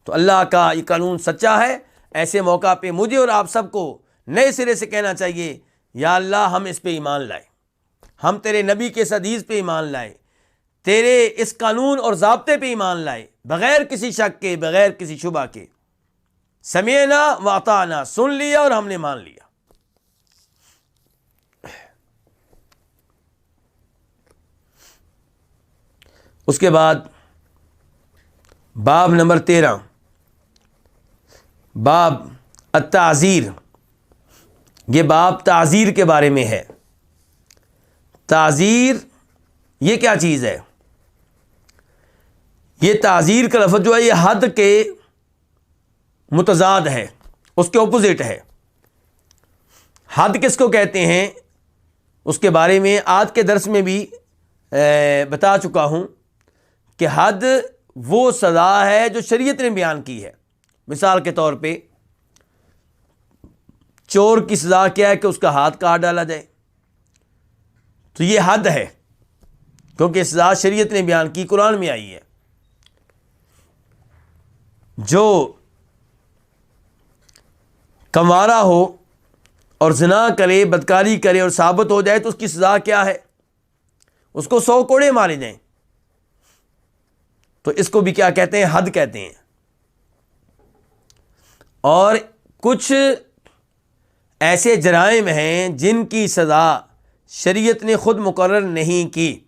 تو اللہ کا یہ قانون سچا ہے۔ ایسے موقع پہ مجھے اور آپ سب کو نئے سرے سے کہنا چاہیے، یا اللہ ہم اس پہ ایمان لائیں، ہم تیرے نبی کے اس حدیث پہ ایمان لائیں، تیرے اس قانون اور ضابطے پہ ایمان لائیں، بغیر کسی شک کے، بغیر کسی شبہ کے۔ سمعنا واطعنا، سن لیا اور ہم نے مان لیا۔ اس کے بعد باب نمبر 13، باب التعزیر، یہ باب تعزیر کے بارے میں ہے۔ تعزیر یہ کیا چیز ہے؟ یہ تعزیر کا لفظ جو ہے یہ حد کے متضاد ہے، اس کے اپوزٹ ہے۔ حد کس کو کہتے ہیں اس کے بارے میں آج کے درس میں بھی بتا چکا ہوں کہ حد وہ سزا ہے جو شریعت نے بیان کی ہے۔ مثال کے طور پہ چور کی سزا کیا ہے کہ اس کا ہاتھ کاٹ ڈالا جائے، تو یہ حد ہے کیونکہ سزا شریعت نے بیان کی، قرآن میں آئی ہے۔ جو کنوارا ہو اور زنا کرے، بدکاری کرے اور ثابت ہو جائے تو اس کی سزا کیا ہے؟ اس کو 100 کوڑے مارے جائیں۔ تو اس کو بھی کیا کہتے ہیں؟ حد کہتے ہیں۔ اور کچھ ایسے جرائم ہیں جن کی سزا شریعت نے خود مقرر نہیں کی۔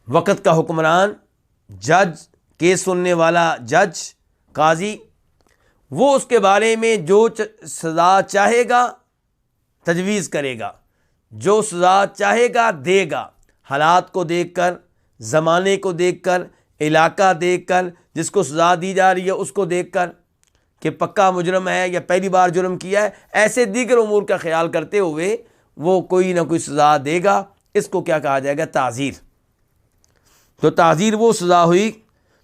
وقت کا حکمران، جج، کیس سننے والا جج، قاضی، وہ اس کے بارے میں جو سزا چاہے گا تجویز کرے گا، جو سزا چاہے گا دے گا، حالات کو دیکھ کر، زمانے کو دیکھ کر، علاقہ دیکھ کر، جس کو سزا دی جا رہی ہے اس کو دیکھ کر کہ پکا مجرم ہے یا پہلی بار جرم کیا ہے، ایسے دیگر امور کا خیال کرتے ہوئے وہ کوئی نہ کوئی سزا دے گا۔ اس کو کیا کہا جائے گا؟ تعزیر۔ تو تعزیر وہ سزا ہوئی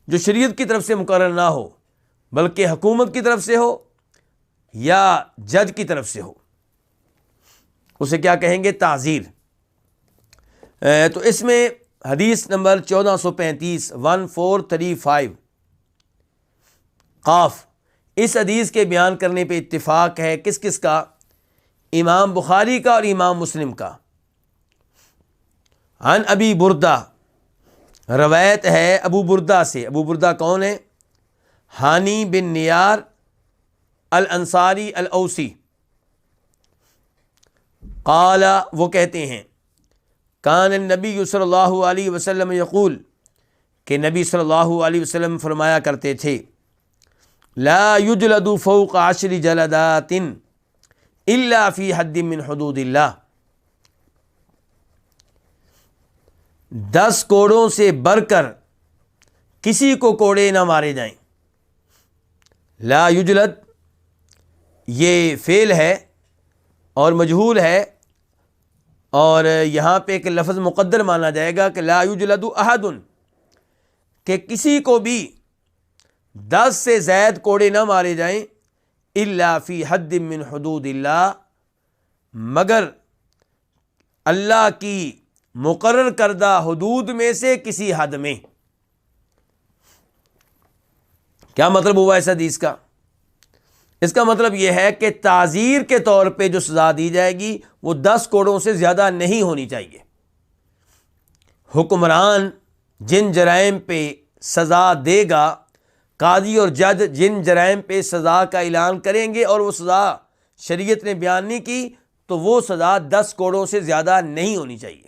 جو شریعت کی طرف سے مقرر نہ ہو بلکہ حکومت کی طرف سے ہو یا جج کی طرف سے ہو، اسے کیا کہیں گے؟ تعزیر۔ تو اس میں حدیث نمبر 1435 1435 قاف، اس حدیث کے بیان کرنے پہ اتفاق ہے کس کس کا؟ امام بخاری کا اور امام مسلم کا۔ عن ابی بردہ، روایت ہے ابو بردہ سے۔ ابو بردہ کون ہے؟ ہانی بن نیار الانصاری الاوسی۔ قال، وہ کہتے ہیں کان النبی صلی اللہ علیہ وسلم یقول، کہ نبی صلی اللہ علیہ وسلم فرمایا کرتے تھے، لا یجلد فوق 10 جلدات الا فی حد من حدود اللہ، 10 کوڑوں سے بڑھ کر کسی کو کوڑے نہ مارے جائیں۔ لا یجلد یہ فعل ہے اور مجہول ہے، اور یہاں پہ ایک لفظ مقدر مانا جائے گا کہ لا یجلد احد، کہ کسی کو بھی 10 سے زائد کوڑے نہ مارے جائیں، الا فی حد من حدود اللہ، مگر اللہ کی مقرر کردہ حدود میں سے کسی حد میں۔ کیا مطلب ہوا اس حدیث کا؟ اس کا مطلب یہ ہے کہ تعزیر کے طور پہ جو سزا دی جائے گی وہ 10 کوڑوں سے زیادہ نہیں ہونی چاہیے۔ حکمران جن جرائم پہ سزا دے گا، قاضی اور جج جن جرائم پہ سزا کا اعلان کریں گے اور وہ سزا شریعت نے بیان نہیں کی، تو وہ سزا 10 کوڑوں سے زیادہ نہیں ہونی چاہیے۔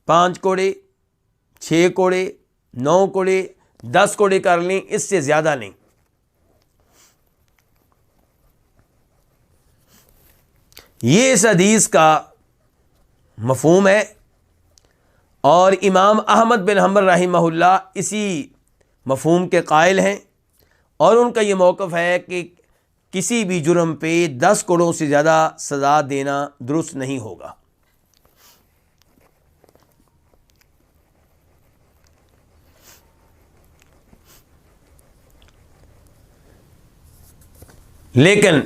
5 کوڑے، 6 کوڑے، 9 کوڑے، 10 کوڑے کر لیں، اس سے زیادہ نہیں۔ یہ اس حدیث کا مفہوم ہے، اور امام احمد بن حنبل رحمہ اللہ اسی مفہوم کے قائل ہیں، اور ان کا یہ موقف ہے کہ کسی بھی جرم پہ 10 کوڑوں سے زیادہ سزا دینا درست نہیں ہوگا۔ لیکن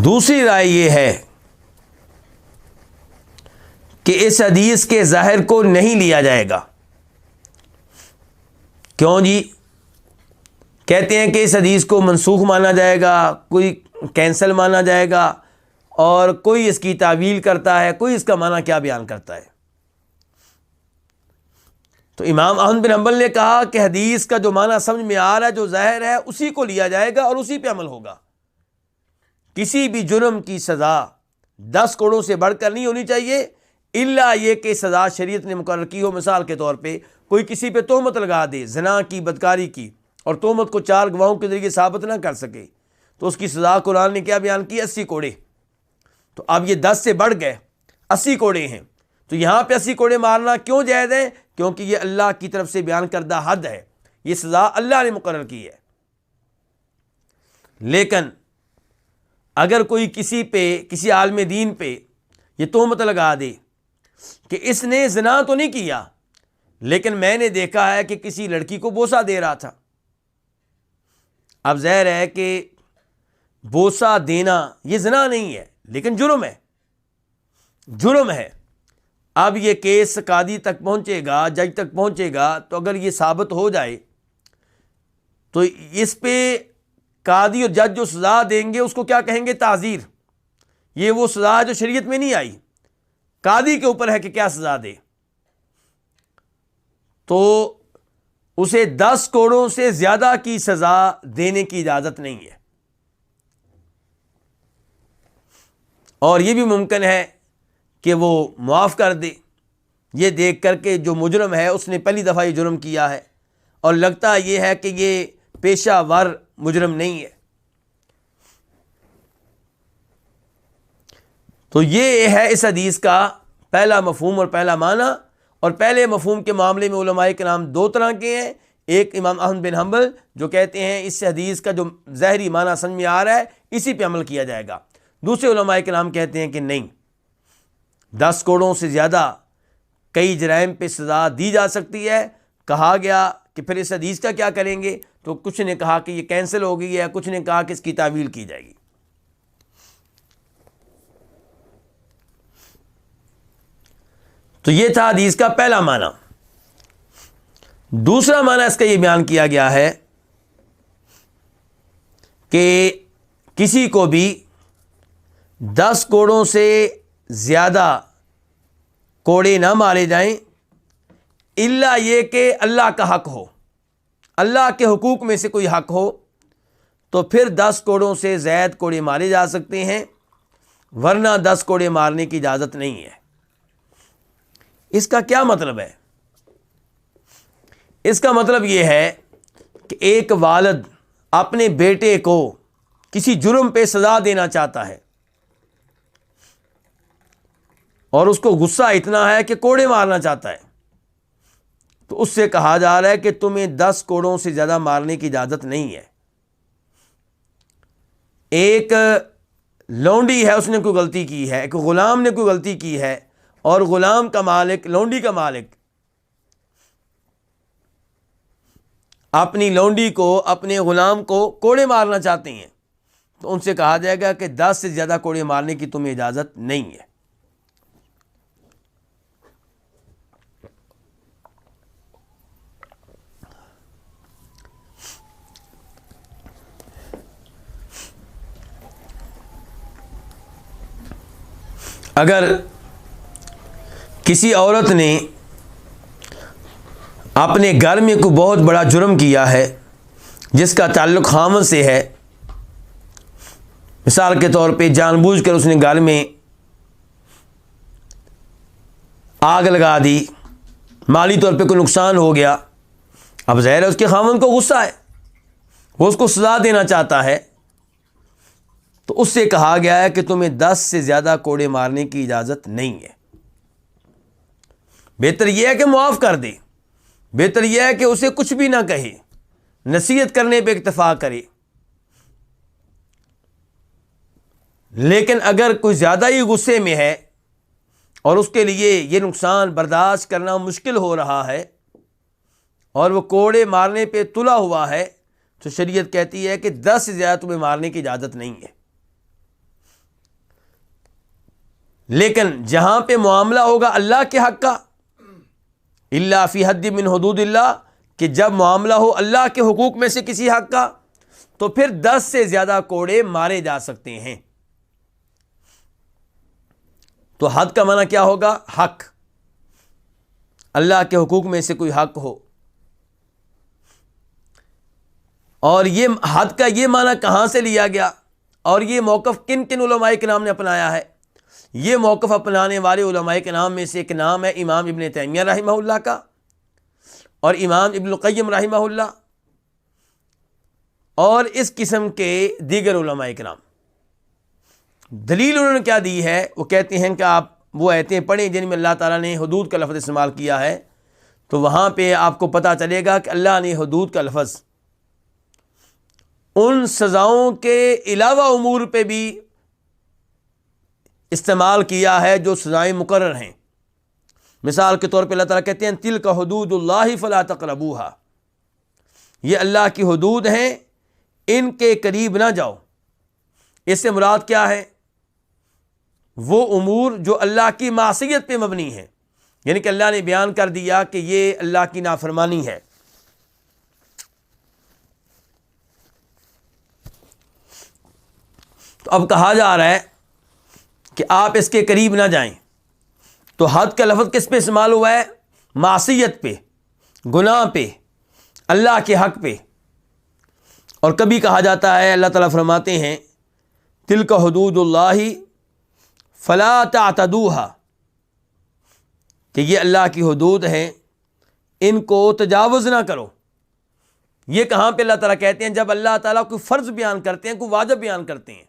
دوسری رائے یہ ہے کہ اس حدیث کے ظاہر کو نہیں لیا جائے گا۔ کیوں جی؟ کہتے ہیں کہ اس حدیث کو منسوخ مانا جائے گا، کوئی کینسل مانا جائے گا، اور کوئی اس کی تعویل کرتا ہے، کوئی اس کا معنی کیا بیان کرتا ہے۔ تو امام احمد بن حنبل نے کہا کہ حدیث کا جو معنی سمجھ میں آ رہا ہے، جو ظاہر ہے، اسی کو لیا جائے گا اور اسی پہ عمل ہوگا۔ کسی بھی جرم کی سزا 10 کوڑوں سے بڑھ کر نہیں ہونی چاہیے، الا یہ کہ سزا شریعت نے مقرر کی ہو۔ مثال کے طور پہ کوئی کسی پہ تہمت لگا دے، زنا کی، بدکاری کی، اور تہمت کو 4 گواہوں کے ذریعے ثابت نہ کر سکے، تو اس کی سزا قرآن نے کیا بیان کی؟ 80 کوڑے۔ تو اب یہ 10 سے بڑھ گئے، 80 کوڑے ہیں، تو یہاں پہ 80 کوڑے مارنا کیوں جائز ہے؟ کیونکہ یہ اللہ کی طرف سے بیان کردہ حد ہے، یہ سزا اللہ نے مقرر کی ہے۔ لیکن اگر کوئی کسی پہ، کسی عالم دین پہ یہ تہمت لگا دے کہ اس نے زنا تو نہیں کیا لیکن میں نے دیکھا ہے کہ کسی لڑکی کو بوسہ دے رہا تھا، اب ظاہر ہے کہ بوسہ دینا یہ زنا نہیں ہے لیکن جرم ہے، جرم ہے۔ اب یہ کیس قاضی تک پہنچے گا، جج تک پہنچے گا، تو اگر یہ ثابت ہو جائے تو اس پہ قاضی اور جج جو سزا دیں گے اس کو کیا کہیں گے؟ تعزیر۔ یہ وہ سزا جو شریعت میں نہیں آئی، قاضی کے اوپر ہے کہ کیا سزا دے۔ تو اسے 10 کوڑوں سے زیادہ کی سزا دینے کی اجازت نہیں ہے، اور یہ بھی ممکن ہے کہ وہ معاف کر دے، یہ دیکھ کر کے جو مجرم ہے اس نے پہلی دفعہ یہ جرم کیا ہے اور لگتا یہ ہے کہ یہ پیشہ ور مجرم نہیں ہے۔ تو یہ ہے اس حدیث کا پہلا مفہوم اور پہلا معنی۔ اور پہلے مفہوم کے معاملے میں علماء کرام 2 طرح کے ہیں، ایک امام احمد بن حنبل جو کہتے ہیں اس حدیث کا جو ظاہری معنی سمجھ میں آ رہا ہے اسی پہ عمل کیا جائے گا، دوسرے علماء کرام کہتے ہیں کہ نہیں، 10 کوڑوں سے زیادہ کئی جرائم پہ سزا دی جا سکتی ہے۔ کہا گیا کہ پھر اس حدیث کا کیا کریں گے، تو کچھ نے کہا کہ یہ کینسل ہو گئی ہے، کچھ نے کہا کہ اس کی تعویل کی جائے گی۔ تو یہ تھا حدیث کا پہلا معنی۔ دوسرا معنی اس کا یہ بیان کیا گیا ہے کہ کسی کو بھی 10 کوڑوں سے زیادہ کوڑے نہ مارے جائیں الا یہ کہ اللہ کا حق ہو، اللہ کے حقوق میں سے کوئی حق ہو تو پھر 10 کوڑوں سے زائد کوڑے مارے جا سکتے ہیں، ورنہ 10 کوڑے مارنے کی اجازت نہیں ہے۔ اس کا کیا مطلب ہے؟ اس کا مطلب یہ ہے کہ ایک والد اپنے بیٹے کو کسی جرم پہ سزا دینا چاہتا ہے اور اس کو غصہ اتنا ہے کہ کوڑے مارنا چاہتا ہے، تو اس سے کہا جا رہا ہے کہ تمہیں 10 کوڑوں سے زیادہ مارنے کی اجازت نہیں ہے۔ ایک لونڈی ہے، اس نے کوئی غلطی کی ہے، ایک غلام نے کوئی غلطی کی ہے، اور غلام کا مالک، لونڈی کا مالک اپنی لونڈی کو، اپنے غلام کو کوڑے مارنا چاہتے ہیں، تو ان سے کہا جائے گا کہ 10 سے زیادہ کوڑے مارنے کی تمہیں اجازت نہیں ہے۔ اگر کسی عورت نے اپنے گھر میں کوئی بہت بڑا جرم کیا ہے جس کا تعلق خامد سے ہے، مثال کے طور پہ جان بوجھ کر اس نے گھر میں آگ لگا دی، مالی طور پہ کوئی نقصان ہو گیا، اب ظاہر ہے اس کے خامد کو غصہ ہے، وہ اس کو سزا دینا چاہتا ہے، تو اس سے کہا گیا ہے کہ تمہیں 10 سے زیادہ کوڑے مارنے کی اجازت نہیں ہے۔ بہتر یہ ہے کہ معاف کر دے، بہتر یہ ہے کہ اسے کچھ بھی نہ کہے، نصیحت کرنے پہ اکتفا کرے۔ لیکن اگر کوئی زیادہ ہی غصے میں ہے اور اس کے لیے یہ نقصان برداشت کرنا مشکل ہو رہا ہے اور وہ کوڑے مارنے پہ تلا ہوا ہے، تو شریعت کہتی ہے کہ 10 سے زیادہ تمہیں مارنے کی اجازت نہیں ہے۔ لیکن جہاں پہ معاملہ ہوگا اللہ کے حق کا، الا فی حد من حدود اللہ، کہ جب معاملہ ہو اللہ کے حقوق میں سے کسی حق کا، تو پھر 10 سے زیادہ کوڑے مارے جا سکتے ہیں۔ تو حد کا معنی کیا ہوگا؟ حق، اللہ کے حقوق میں سے کوئی حق ہو۔ اور یہ حد کا یہ معنی کہاں سے لیا گیا اور یہ موقف کن کن علماء کرام نے اپنایا ہے؟ یہ موقف اپنانے والے علماء کرام میں سے ایک نام ہے امام ابن تیمیہ رحمہ اللہ کا، اور امام ابن القیم رحمہ اللہ، اور اس قسم کے دیگر علماء کرام۔ دلیل انہوں نے کیا دی ہے؟ وہ کہتے ہیں کہ آپ وہ آیتیں پڑھیں جن میں اللہ تعالیٰ نے حدود کا لفظ استعمال کیا ہے، تو وہاں پہ آپ کو پتہ چلے گا کہ اللہ نے حدود کا لفظ ان سزاؤں کے علاوہ امور پہ بھی استعمال کیا ہے جو سزائیں مقرر ہیں۔ مثال کے طور پہ اللہ تعالیٰ کہتے ہیں تلک حدود اللہ فلا تقربوها، یہ اللہ کی حدود ہیں، ان کے قریب نہ جاؤ۔ اس سے مراد کیا ہے؟ وہ امور جو اللہ کی معصیت پہ مبنی ہیں، یعنی کہ اللہ نے بیان کر دیا کہ یہ اللہ کی نافرمانی ہے۔ تو اب کہا جا رہا ہے کہ آپ اس کے قریب نہ جائیں، تو حد کا لفظ کس پہ استعمال ہوا ہے؟ معصیت پہ، گناہ پہ، اللہ کے حق پہ۔ اور کبھی کہا جاتا ہے، اللہ تعالیٰ فرماتے ہیں تلک حدود اللہ فلا تعتدوها، کہ یہ اللہ کی حدود ہیں، ان کو تجاوز نہ کرو۔ یہ کہاں پہ اللہ تعالیٰ کہتے ہیں؟ جب اللہ تعالیٰ کوئی فرض بیان کرتے ہیں، کوئی واجب بیان کرتے ہیں۔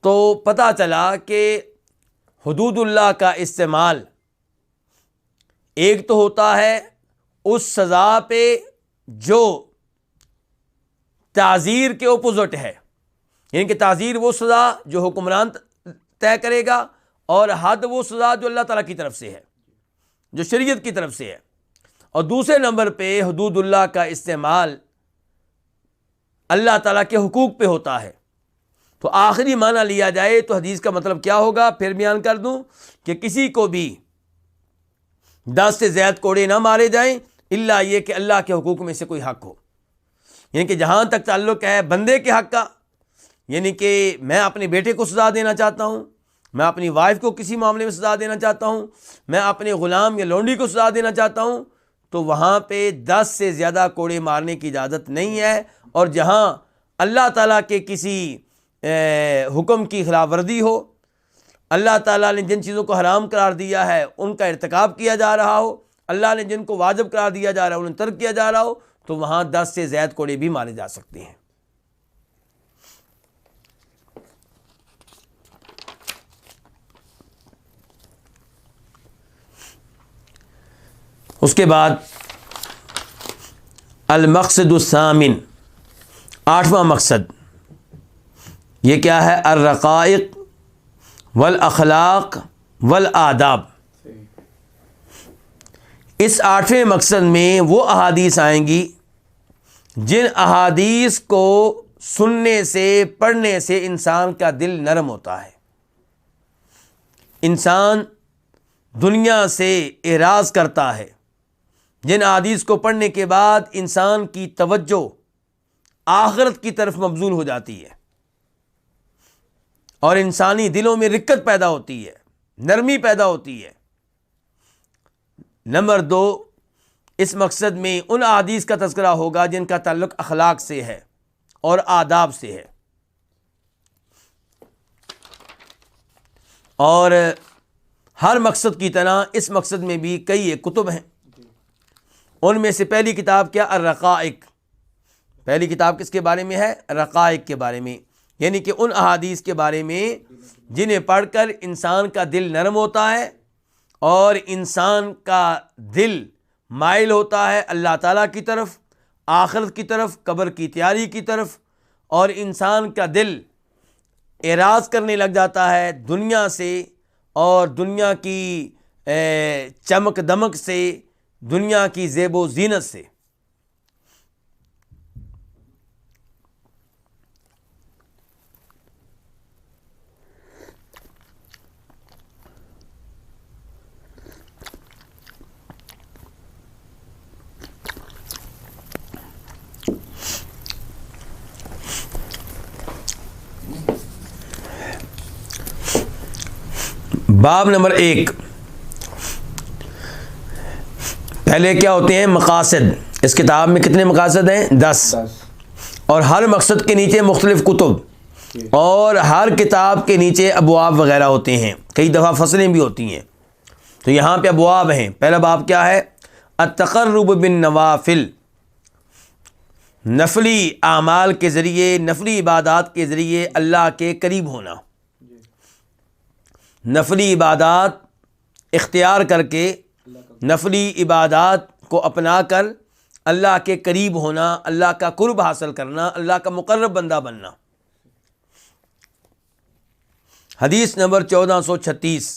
تو پتہ چلا کہ حدود اللہ کا استعمال ایک تو ہوتا ہے اس سزا پہ جو تعزیر کے اپوزٹ ہے، یعنی کہ تعزیر وہ سزا جو حکمران طے کرے گا، اور حد وہ سزا جو اللہ تعالیٰ کی طرف سے ہے، جو شریعت کی طرف سے ہے۔ اور دوسرے نمبر پہ حدود اللہ کا استعمال اللہ تعالیٰ کے حقوق پہ ہوتا ہے۔ تو آخری معنی لیا جائے تو حدیث کا مطلب کیا ہوگا؟ پھر بیان کر دوں کہ کسی کو بھی 10 سے زائد کوڑے نہ مارے جائیں الا یہ کہ اللہ کے حقوق میں سے کوئی حق ہو، یعنی کہ جہاں تک تعلق ہے بندے کے حق کا، یعنی کہ میں اپنے بیٹے کو سزا دینا چاہتا ہوں، میں اپنی وائف کو کسی معاملے میں سزا دینا چاہتا ہوں، میں اپنے غلام یا لونڈی کو سزا دینا چاہتا ہوں، تو وہاں پہ 10 سے زیادہ کوڑے مارنے کی اجازت نہیں ہے۔ اور جہاں اللہ تعالیٰ کے کسی حکم کی خلاف ورزی ہو، اللہ تعالیٰ نے جن چیزوں کو حرام قرار دیا ہے ان کا ارتکاب کیا جا رہا ہو، اللہ نے جن کو واجب قرار دیا جا رہا ہے انہیں ترک کیا جا رہا ہو، تو وہاں 10 سے زائد کوڑے بھی مارے جا سکتے ہیں۔ اس کے بعد المقصد الثامن، 8واں مقصد، یہ کیا ہے؟ الرقائق والاخلاق والآداب۔ اس 8ویں مقصد میں وہ احادیث آئیں گی جن احادیث کو سننے سے، پڑھنے سے انسان کا دل نرم ہوتا ہے، انسان دنیا سے اعراض کرتا ہے، جن احادیث کو پڑھنے کے بعد انسان کی توجہ آخرت کی طرف مبذول ہو جاتی ہے، اور انسانی دلوں میں رقت پیدا ہوتی ہے، نرمی پیدا ہوتی ہے۔ نمبر 2، اس مقصد میں ان احادیث کا تذکرہ ہوگا جن کا تعلق اخلاق سے ہے اور آداب سے ہے۔ اور ہر مقصد کی طرح اس مقصد میں بھی کئی کتب ہیں، ان میں سے پہلی کتاب کیا؟ الرقائق۔ پہلی کتاب کس کے بارے میں ہے؟ رقائق کے بارے میں، یعنی کہ ان احادیث کے بارے میں جنہیں پڑھ کر انسان کا دل نرم ہوتا ہے اور انسان کا دل مائل ہوتا ہے اللہ تعالیٰ کی طرف، آخرت کی طرف، قبر کی تیاری کی طرف، اور انسان کا دل اعراض کرنے لگ جاتا ہے دنیا سے اور دنیا کی چمک دمک سے، دنیا کی زیب و زینت سے۔ باب نمبر 1، پہلے کیا ہوتے ہیں؟ مقاصد۔ اس کتاب میں کتنے مقاصد ہیں؟ 10، اور ہر مقصد کے نیچے مختلف کتب، اور ہر کتاب کے نیچے ابواب وغیرہ ہوتے ہیں، کئی دفعہ فصلیں بھی ہوتی ہیں۔ تو یہاں پہ ابواب ہیں۔ پہلا باب کیا ہے؟ التقرب بالنوافل، نفلی اعمال کے ذریعے، نفلی عبادات کے ذریعے اللہ کے قریب ہونا، نفلی عبادات اختیار کر کے، نفلی عبادات کو اپنا کر اللہ کے قریب ہونا، اللہ کا قرب حاصل کرنا، اللہ کا مقرب بندہ بننا۔ حدیث نمبر 1436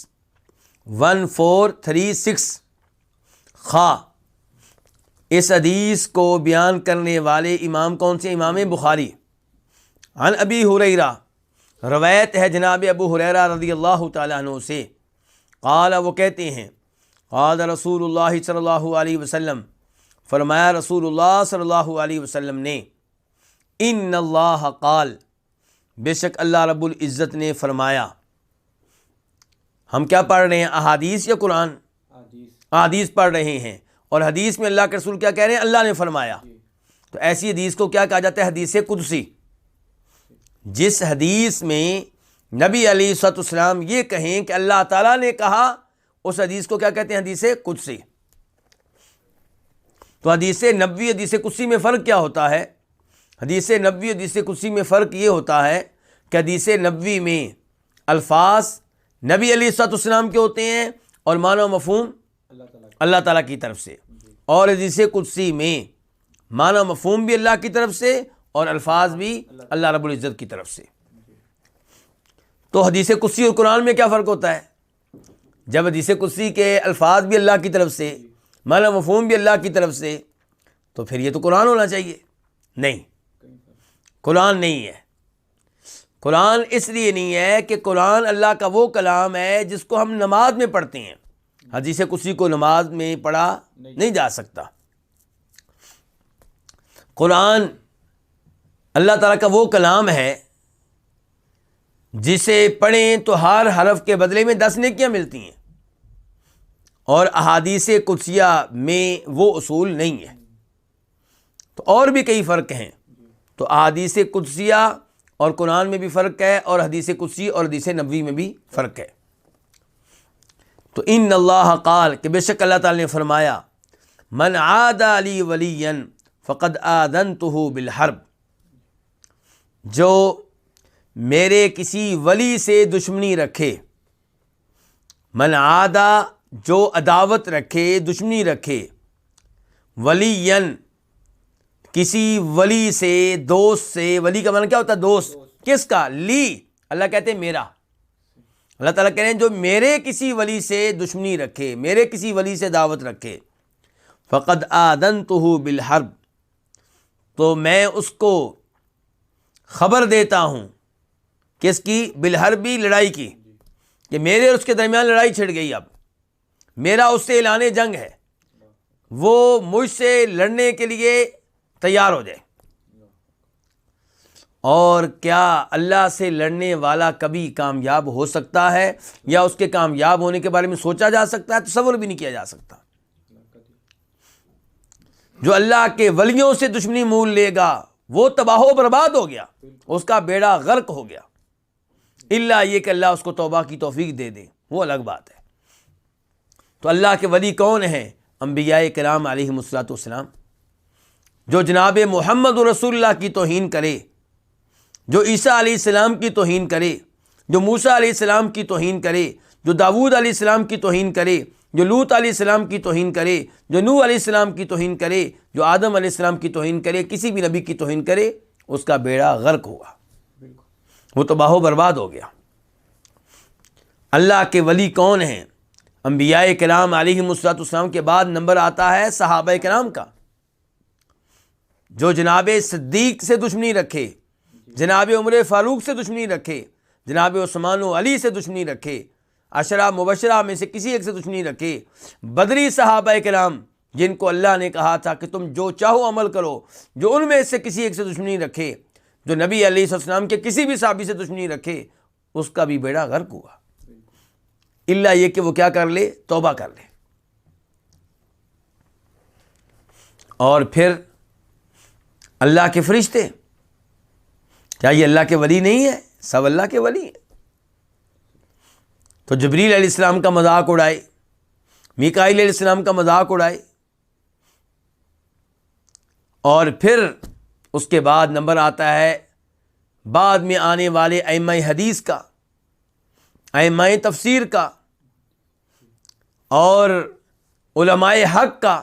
1436 خا، اس حدیث کو بیان کرنے والے امام کون سے؟ امام بخاری۔ عن ابی ہریرہ، روایت ہے جناب ابو ہریرہ رضی اللہ تعالیٰ عنہ سے، قال، وہ کہتے ہیں، قال رسول اللہ صلی اللہ علیہ وسلم، فرمایا رسول اللہ صلی اللہ علیہ وسلم نے، ان اللہ قال، بے شک اللہ رب العزت نے فرمایا۔ ہم کیا پڑھ رہے ہیں؟ احادیث یا قرآن؟ احادیث پڑھ رہے ہیں، اور حدیث میں اللہ کے رسول کیا کہہ رہے ہیں؟ اللہ نے فرمایا۔ تو ایسی حدیث کو کیا کہا جاتا ہے؟ حدیث قدسی۔ جس حدیث میں نبی علیہ الصلوۃ والسلام یہ کہیں کہ اللہ تعالیٰ نے کہا، اس حدیث کو کیا کہتے ہیں؟ حدیث قدسی۔ تو حدیث نبوی حدیث قدسی میں فرق کیا ہوتا ہے؟ حدیث نبوی حدیث قدسی میں فرق یہ ہوتا ہے کہ حدیث نبوی میں الفاظ نبی علیہ الصلوۃ والسلام کے ہوتے ہیں اور معنی و مفہوم اللہ تعالیٰ کی طرف سے، اور حدیث قدسی میں معنی و مفہوم بھی اللہ کی طرف سے اور الفاظ بھی اللہ رب العزت کی طرف سے۔ تو حدیث قدسی اور قرآن میں کیا فرق ہوتا ہے؟ جب حدیث قدسی کے الفاظ بھی اللہ کی طرف سے، معنی و مفہوم بھی اللہ کی طرف سے، تو پھر یہ تو قرآن ہونا چاہیے۔ نہیں، قرآن نہیں ہے۔ قرآن اس لیے نہیں ہے کہ قرآن اللہ کا وہ کلام ہے جس کو ہم نماز میں پڑھتے ہیں۔ حدیث قدسی کو نماز میں پڑھا نہیں جا سکتا۔ قرآن اللہ تعالیٰ کا وہ کلام ہے جسے پڑھیں تو ہر حرف کے بدلے میں 10 نیکیاں ملتی ہیں، اور احادیث قدسیہ میں وہ اصول نہیں ہے۔ تو اور بھی کئی فرق ہیں۔ تو احادیث قدسیہ اور قرآن میں بھی فرق ہے، اور حدیث قدسی اور حدیث نبوی میں بھی فرق ہے۔ تو ان اللہ قال، کہ بے شک اللہ تعالیٰ نے فرمایا، من عادى لی ولیا فقد آذنتہ بالحرب، جو میرے کسی ولی سے دشمنی رکھے، من عادى، جو عداوت رکھے، دشمنی رکھے، ولیًا، کسی ولی سے، دوست سے۔ ولی کا معنی کیا ہوتا ہے؟ دوست۔ کس کا؟ لی، اللہ کہتے ہیں میرا۔ اللہ تعالیٰ کہہ رہے ہیں جو میرے کسی ولی سے دشمنی رکھے، میرے کسی ولی سے دعوت رکھے، فقد آذنتہ بالحرب، تو میں اس کو خبر دیتا ہوں۔ کس کی؟ بالحربی، لڑائی کی، کہ میرے اور اس کے درمیان لڑائی چھڑ گئی، اب میرا اس سے اعلان جنگ ہے، وہ مجھ سے لڑنے کے لیے تیار ہو جائے۔ اور کیا اللہ سے لڑنے والا کبھی کامیاب ہو سکتا ہے، یا اس کے کامیاب ہونے کے بارے میں سوچا جا سکتا ہے؟ تصور بھی نہیں کیا جا سکتا۔ جو اللہ کے ولیوں سے دشمنی مول لے گا وہ تباہ و برباد ہو گیا، اس کا بیڑا غرق ہو گیا، الا یہ کہ اللہ اس کو توبہ کی توفیق دے دے، وہ الگ بات ہے۔ تو اللہ کے ولی کون ہیں؟ انبیاء کرام علیہم الصلوۃ والسلام۔ جو جناب محمد رسول اللہ کی توہین کرے، جو عیسیٰ علیہ السلام کی توہین کرے، جو موسیٰ علیہ السلام کی توہین کرے، جو داؤد علیہ السلام کی توہین کرے، جو لوط علیہ السلام کی توہین کرے، جو نوح علیہ السلام کی توہین کرے، جو آدم علیہ السلام کی توہین کرے، کسی بھی نبی کی توہین کرے، اس کا بیڑا غرق ہوگا، وہ تباہ و برباد ہو گیا۔ اللہ کے ولی کون ہیں؟ انبیاء کرام علیہم الصلوۃ والسلام کے بعد نمبر آتا ہے صحابہ کرام کا۔ جو جناب صدیق سے دشمنی رکھے، جناب عمر فاروق سے دشمنی رکھے، جناب عثمان و علی سے دشمنی رکھے، عشرہ مبشرہ میں سے کسی ایک سے دشمنی رکھے، بدری صحابہ کرام جن کو اللہ نے کہا تھا کہ تم جو چاہو عمل کرو، جو ان میں سے کسی ایک سے دشمنی رکھے، جو نبی علیہ السلام کے کسی بھی صحابی سے دشمنی رکھے، اس کا بھی بیڑا غرق ہوا، الا یہ کہ وہ کیا کر لے؟ توبہ کر لے۔ اور پھر اللہ کے فرشتے، کیا یہ اللہ کے ولی نہیں ہے؟ سب اللہ کے ولی ہیں۔ تو جبریل علیہ السلام کا مذاق اڑائے، میکائیل علیہ السلام کا مذاق اڑائے، اور پھر اس کے بعد نمبر آتا ہے بعد میں آنے والے ائمہ حدیث کا، ائمہ تفسیر کا، اور علماء حق کا،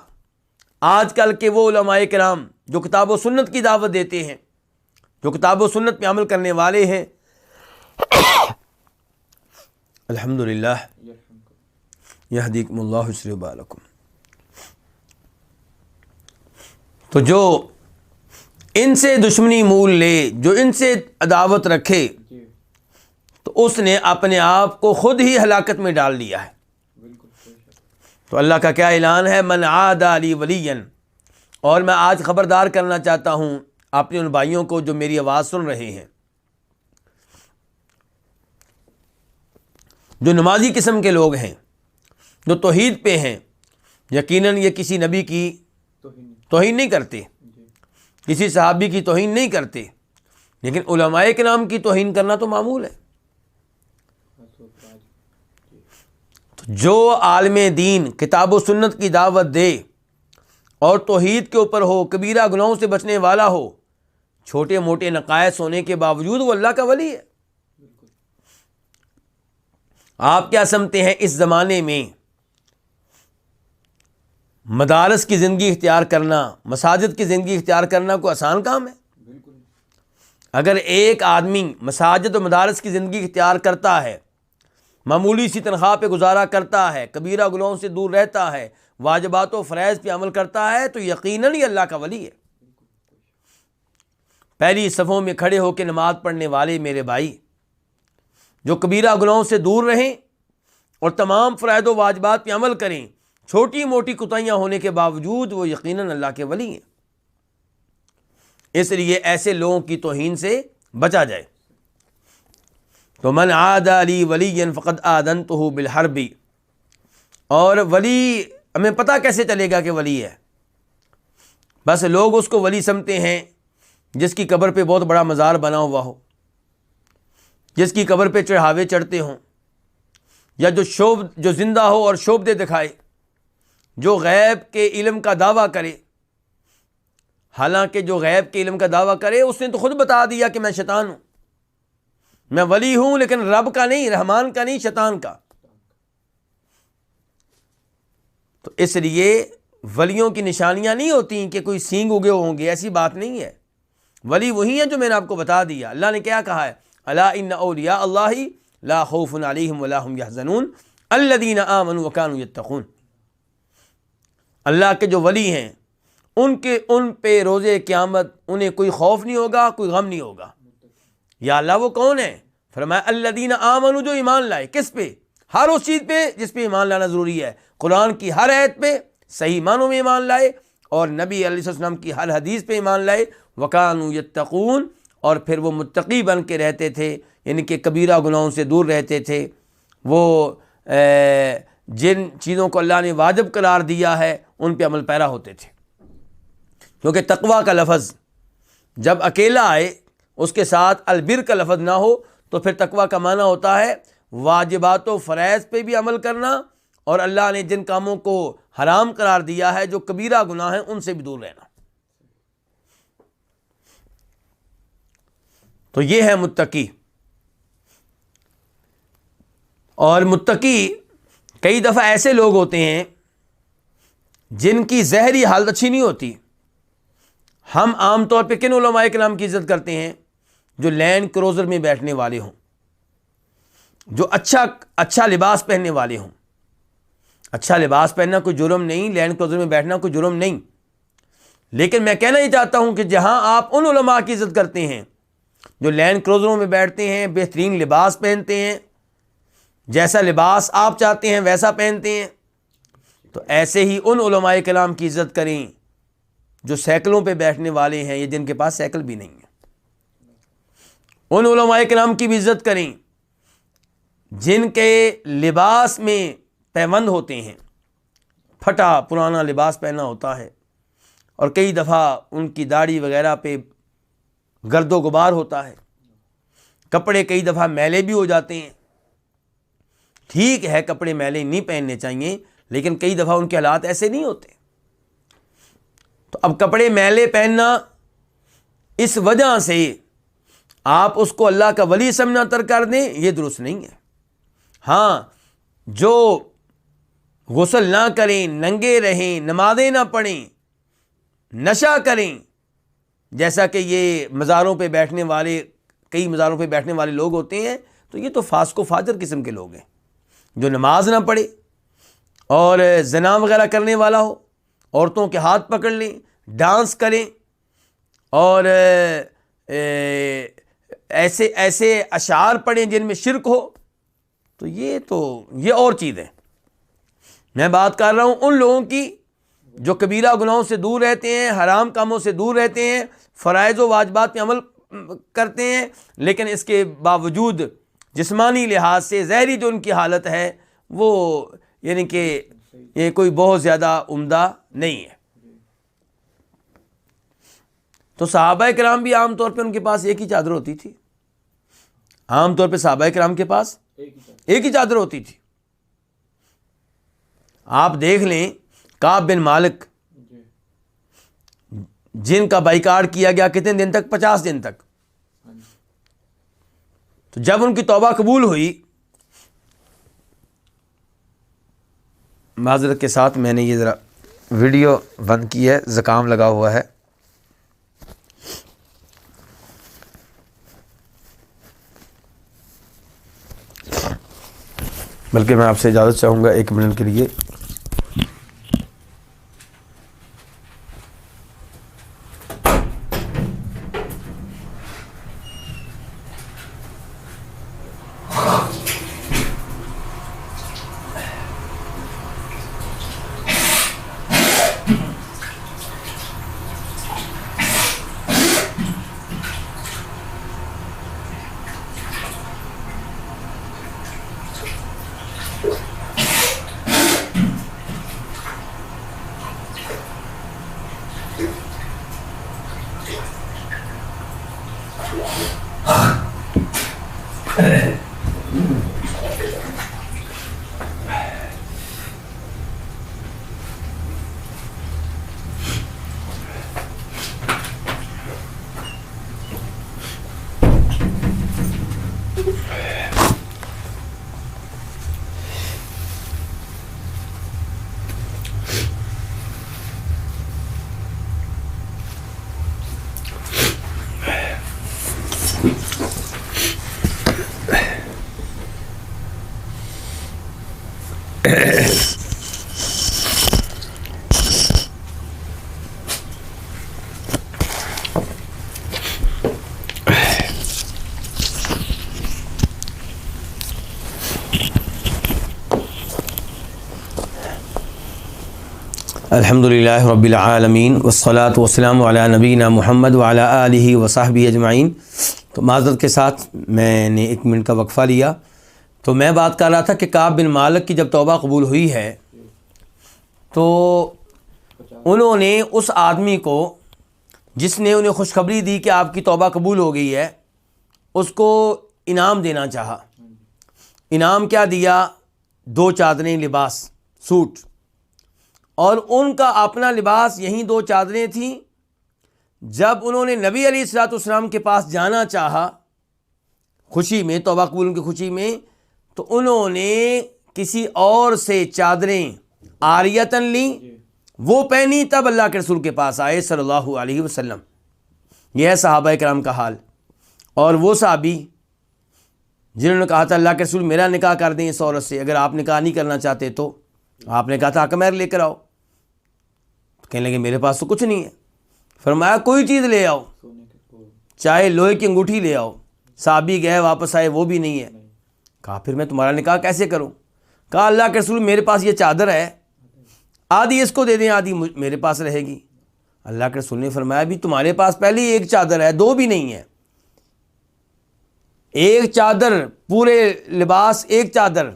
آج کل کے وہ علماء کرام جو کتاب و سنت کی دعوت دیتے ہیں، جو کتاب و سنت پہ عمل کرنے والے ہیں، الحمدللہ یہدیکم اللہ ویصلح بالکم، تو جو ان سے دشمنی مول لے، جو ان سے عداوت رکھے، تو اس نے اپنے آپ کو خود ہی ہلاکت میں ڈال لیا ہے۔ تو اللہ کا کیا اعلان ہے، من عادی لی ولیا، اور میں آج خبردار کرنا چاہتا ہوں اپنے ان بھائیوں کو جو میری آواز سن رہے ہیں، جو نمازی قسم کے لوگ ہیں، جو توحید پہ ہیں، یقیناً یہ کسی نبی کی توہین نہیں کرتے، کسی صحابی کی توہین نہیں کرتے، لیکن علماء کرام کی توہین کرنا تو معمول ہے۔ تو جو عالم دین کتاب و سنت کی دعوت دے اور توحید کے اوپر ہو، کبیرہ گناہوں سے بچنے والا ہو، چھوٹے موٹے نقائص ہونے کے باوجود وہ اللہ کا ولی ہے۔ آپ کیا سمجھتے ہیں اس زمانے میں مدارس کی زندگی اختیار کرنا، مساجد کی زندگی اختیار کرنا کوئی آسان کام ہے؟ اگر ایک آدمی مساجد و مدارس کی زندگی اختیار کرتا ہے، معمولی سی تنخواہ پہ گزارا کرتا ہے، کبیرہ گناہوں سے دور رہتا ہے، واجبات و فرائض پہ عمل کرتا ہے، تو یقیناً ہی اللہ کا ولی ہے۔ پہلی صفوں میں کھڑے ہو کے نماز پڑھنے والے میرے بھائی، جو کبیرہ گناہوں سے دور رہیں اور تمام فرائض و واجبات پہ عمل کریں، چھوٹی موٹی کوتاہیاں ہونے کے باوجود وہ یقیناً اللہ کے ولی ہیں۔ اس لیے ایسے لوگوں کی توہین سے بچا جائے۔ تو من عادی لی ولیا فقد آذنتہ بالحرب، اور ولی ہمیں پتہ کیسے چلے گا کہ ولی ہے؟ بس لوگ اس کو ولی سمجھتے ہیں جس کی قبر پہ بہت بڑا مزار بنا ہوا ہو، جس کی قبر پہ چڑھاوے چڑھتے ہوں، یا جو زندہ ہو اور شعبدے دکھائے، جو غیب کے علم کا دعویٰ کرے۔ حالانکہ جو غیب کے علم کا دعویٰ کرے اس نے تو خود بتا دیا کہ میں شیطان ہوں، میں ولی ہوں، لیکن رب کا نہیں، رحمان کا نہیں، شیطان کا۔ تو اس لیے ولیوں کی نشانیاں نہیں ہوتی کہ کوئی سینگ اگے ہوں گے، ایسی بات نہیں ہے۔ ولی وہی ہیں جو میں نے آپ کو بتا دیا۔ اللہ نے کیا کہا ہے، الا ان اولیاء اللہ لا خوف علیہم ولا هم يحزنون الذین آمنوا وکانوا یتقون۔ اللہ کے جو ولی ہیں ان پہ روز قیامت انہیں کوئی خوف نہیں ہوگا، کوئی غم نہیں ہوگا۔ یا اللہ وہ کون ہے؟ فرمایا الذین آمنوا، جو ایمان لائے۔ کس پہ؟ ہر اس چیز پہ جس پہ ایمان لانا ضروری ہے۔ قرآن کی ہر آیت پہ صحیح معنوں میں ایمان لائے، اور نبی علیہ السلام کی ہر حدیث پہ ایمان لائے۔ وکانوا یتقون، اور پھر وہ متقی بن کے رہتے تھے، یعنی کہ کبیرہ گناہوں سے دور رہتے تھے۔ وہ جن چیزوں کو اللہ نے واجب قرار دیا ہے ان پہ عمل پیرا ہوتے تھے۔ کیونکہ تقویٰ کا لفظ جب اکیلا آئے، اس کے ساتھ البر کا لفظ نہ ہو، تو پھر تقویٰ کا معنی ہوتا ہے واجبات و فرائض پہ بھی عمل کرنا، اور اللہ نے جن کاموں کو حرام قرار دیا ہے، جو کبیرہ گناہ ہیں، ان سے بھی دور رہنا۔ تو یہ ہے متقی۔ اور متقی کئی دفعہ ایسے لوگ ہوتے ہیں جن کی ظاہری حالت اچھی نہیں ہوتی۔ ہم عام طور پہ کن علماء کرام کی عزت کرتے ہیں؟ جو لینڈ کروزر میں بیٹھنے والے ہوں، جو اچھا لباس پہننے والے ہوں۔ اچھا لباس پہننا کوئی جرم نہیں، لینڈ کروزر میں بیٹھنا کوئی جرم نہیں، لیکن میں کہنا ہی چاہتا ہوں کہ جہاں آپ ان علماء کی عزت کرتے ہیں جو لینڈ کروزروں میں بیٹھتے ہیں، بہترین لباس پہنتے ہیں، جیسا لباس آپ چاہتے ہیں ویسا پہنتے ہیں، تو ایسے ہی ان علماء کرام کی عزت کریں جو سائیکلوں پہ بیٹھنے والے ہیں یا جن کے پاس سائیکل بھی نہیں ہے۔ ان علماء کرام کی بھی عزت کریں جن کے لباس میں پیوند ہوتے ہیں، پھٹا پرانا لباس پہنا ہوتا ہے، اور کئی دفعہ ان کی داڑھی وغیرہ پہ گرد و غبار ہوتا ہے، کپڑے کئی دفعہ میلے بھی ہو جاتے ہیں۔ ٹھیک ہے کپڑے میلے نہیں پہننے چاہیے، لیکن کئی دفعہ ان کے حالات ایسے نہیں ہوتے۔ تو اب کپڑے میلے پہننا اس وجہ سے آپ اس کو اللہ کا ولی سمجھنا ترک کر دیں، یہ درست نہیں ہے۔ ہاں، جو غسل نہ کریں، ننگے رہیں، نمازیں نہ پڑھیں، نشہ کریں، جیسا کہ یہ مزاروں پہ بیٹھنے والے، کئی مزاروں پہ بیٹھنے والے لوگ ہوتے ہیں، تو یہ تو فاسق و فاجر قسم کے لوگ ہیں، جو نماز نہ پڑھے اور زنا وغیرہ کرنے والا ہو، عورتوں کے ہاتھ پکڑ لیں، ڈانس کریں اور ایسے اشعار پڑھیں جن میں شرک ہو، تو یہ اور چیز ہے۔ میں بات کر رہا ہوں ان لوگوں کی جو کبیرہ گناہوں سے دور رہتے ہیں، حرام کاموں سے دور رہتے ہیں، فرائض و واجبات پہ عمل کرتے ہیں، لیکن اس کے باوجود جسمانی لحاظ سے ظاہری جو ان کی حالت ہے وہ یعنی کہ یہ کوئی بہت زیادہ عمدہ نہیں ہے۔ تو صحابہ کرام بھی عام طور پہ ان کے پاس ایک ہی چادر ہوتی تھی، عام طور پہ صحابہ کرام کے پاس ایک ہی چادر ہوتی تھی۔ آپ دیکھ لیں کعب بن مالک جن کا بائیکاٹ کیا گیا کتنے دن تک؟ 50 دن تک۔ تو جب ان کی توبہ قبول ہوئی، معذرت کے ساتھ میں نے یہ ذرا ویڈیو بند کی ہے، زکام لگا ہوا ہے۔ بلکہ میں آپ سے اجازت چاہوں گا 1 منٹ کے لیے۔ الحمدللہ رب العالمین والصلاة والسلام علی نبینا محمد وعلی آلہ وصحبہ اجمعین۔ تو معذرت کے ساتھ میں نے 1 منٹ کا وقفہ لیا۔ تو میں بات کر رہا تھا کہ کعب بن مالک کی جب توبہ قبول ہوئی ہے تو انہوں نے اس آدمی کو جس نے انہیں خوشخبری دی کہ آپ کی توبہ قبول ہو گئی ہے، اس کو انعام دینا چاہا۔ انعام کیا دیا؟ 2 چادریں، لباس، سوٹ، اور ان کا اپنا لباس یہی 2 چادریں تھیں۔ جب انہوں نے نبی علیہ الصلوۃ والسلام کے پاس جانا چاہا خوشی میں، توبہ قبول کی خوشی میں، تو انہوں نے کسی اور سے چادریں عاریتاً لیں، وہ پہنی، تب اللہ کے رسول کے پاس آئے صلی اللہ علیہ وسلم۔ یہ ہے صحابہ کرام کا حال۔ اور وہ صحابی جنہوں نے کہا تھا اللہ کے رسول میرا نکاح کر دیں اس عورت سے، اگر آپ نکاح نہیں کرنا چاہتے تو آپ نے کہا تھا حق مہر لے کر آؤ، کہنے لگے میرے پاس تو کچھ نہیں ہے۔ فرمایا کوئی چیز لے آؤ، چاہے لوہے کی انگوٹھی لے آؤ۔ صحابی گئے، واپس آئے، وہ بھی نہیں ہے۔ کہا پھر میں تمہارا نکاح کیسے کروں؟ کہا اللہ کے رسول میرے پاس یہ چادر ہے، آدھی اس کو دے دیں، آدھی میرے پاس رہے گی۔ اللہ کے رسول نے فرمایا بھی تمہارے پاس پہلے ہی 1 چادر ہے، 2 بھی نہیں ہے۔ 1 چادر، پورے لباس 1 چادر،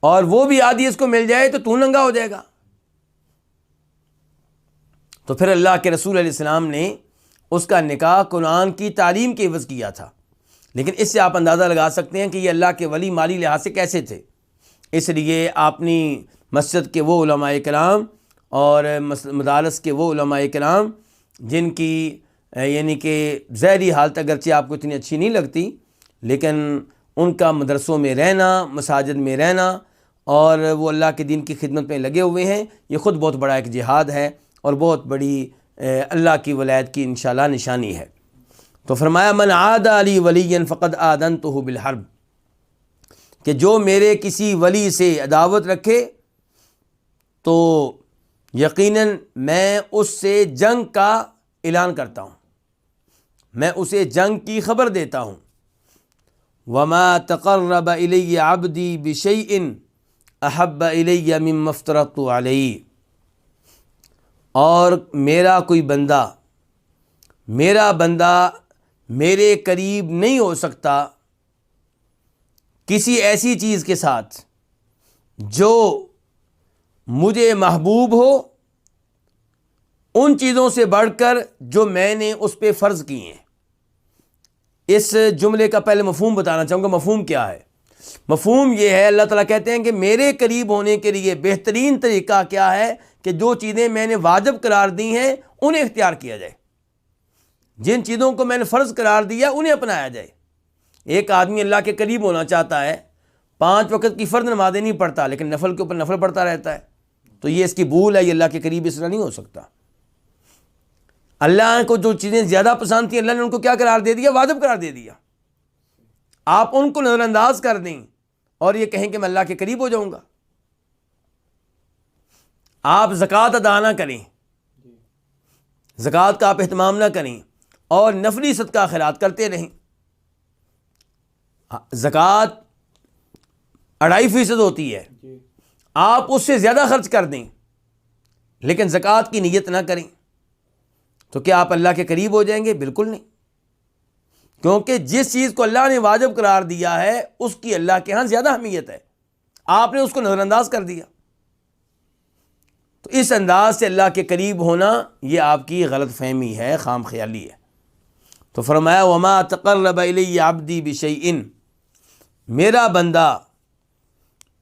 اور وہ بھی آدھی اس کو مل جائے تو ننگا ہو جائے گا۔ تو پھر اللہ کے رسول علیہ السلام نے اس کا نکاح قرآن کی تعلیم کے عوض کیا تھا۔ لیکن اس سے آپ اندازہ لگا سکتے ہیں کہ یہ اللہ کے ولی مالی لحاظ سے کیسے تھے۔ اس لیے اپنی مسجد کے وہ علماء کرام اور مدارس کے وہ علماء کرام جن کی یعنی کہ ظاہری حالت اگرچہ آپ کو اتنی اچھی نہیں لگتی، لیکن ان کا مدرسوں میں رہنا، مساجد میں رہنا، اور وہ اللہ کے دین کی خدمت میں لگے ہوئے ہیں، یہ خود بہت بڑا ایک جہاد ہے۔ اور بہت بڑی اللہ کی ولایت کی انشاءاللہ نشانی ہے۔ تو فرمایا من عاد علی ولیا فقد آذنتہ بالحرب، کہ جو میرے کسی ولی سے عداوت رکھے تو یقیناً میں اس سے جنگ کا اعلان کرتا ہوں، میں اسے جنگ کی خبر دیتا ہوں۔ وما تقرب الی عبدی بشیء احب الی مما افترضت علیہ، اور میرا بندہ میرے قریب نہیں ہو سکتا کسی ایسی چیز کے ساتھ جو مجھے محبوب ہو ان چیزوں سے بڑھ کر جو میں نے اس پہ فرض کی ہیں۔ اس جملے کا پہلے مفہوم بتانا چاہوں گا۔ مفہوم کیا ہے؟ مفہوم یہ ہے، اللہ تعالیٰ کہتے ہیں کہ میرے قریب ہونے کے لیے بہترین طریقہ کیا ہے کہ جو چیزیں میں نے واجب قرار دی ہیں انہیں اختیار کیا جائے، جن چیزوں کو میں نے فرض قرار دیا انہیں اپنایا جائے۔ ایک آدمی اللہ کے قریب ہونا چاہتا ہے، 5 وقت کی فرض نمازیں نہیں پڑھتا لیکن نفل کے اوپر نفل پڑھتا رہتا ہے، تو یہ اس کی بھول ہے، یہ اللہ کے قریب اس طرح نہیں ہو سکتا۔ اللہ کو جو چیزیں زیادہ پسند تھیں اللہ نے ان کو کیا قرار دے دیا؟ واجب قرار دے دیا۔ آپ ان کو نظر انداز کر دیں اور یہ کہیں کہ میں اللہ کے قریب ہو جاؤں گا۔ آپ زکوٰۃ ادا نہ کریں، زکوٰۃ کا آپ اہتمام نہ کریں اور نفلی صدقہ خیرات کرتے رہیں۔ زکوٰۃ 2.5% ہوتی ہے، آپ اس سے زیادہ خرچ کر دیں لیکن زکوٰۃ کی نیت نہ کریں، تو کیا آپ اللہ کے قریب ہو جائیں گے؟ بالکل نہیں، کیونکہ جس چیز کو اللہ نے واجب قرار دیا ہے اس کی اللہ کے ہاں زیادہ اہمیت ہے، آپ نے اس کو نظر انداز کر دیا۔ تو اس انداز سے اللہ کے قریب ہونا یہ آپ کی غلط فہمی ہے، خام خیالی ہے۔ تو فرمایا وما تقرب الی عبدی بشیء، میرا بندہ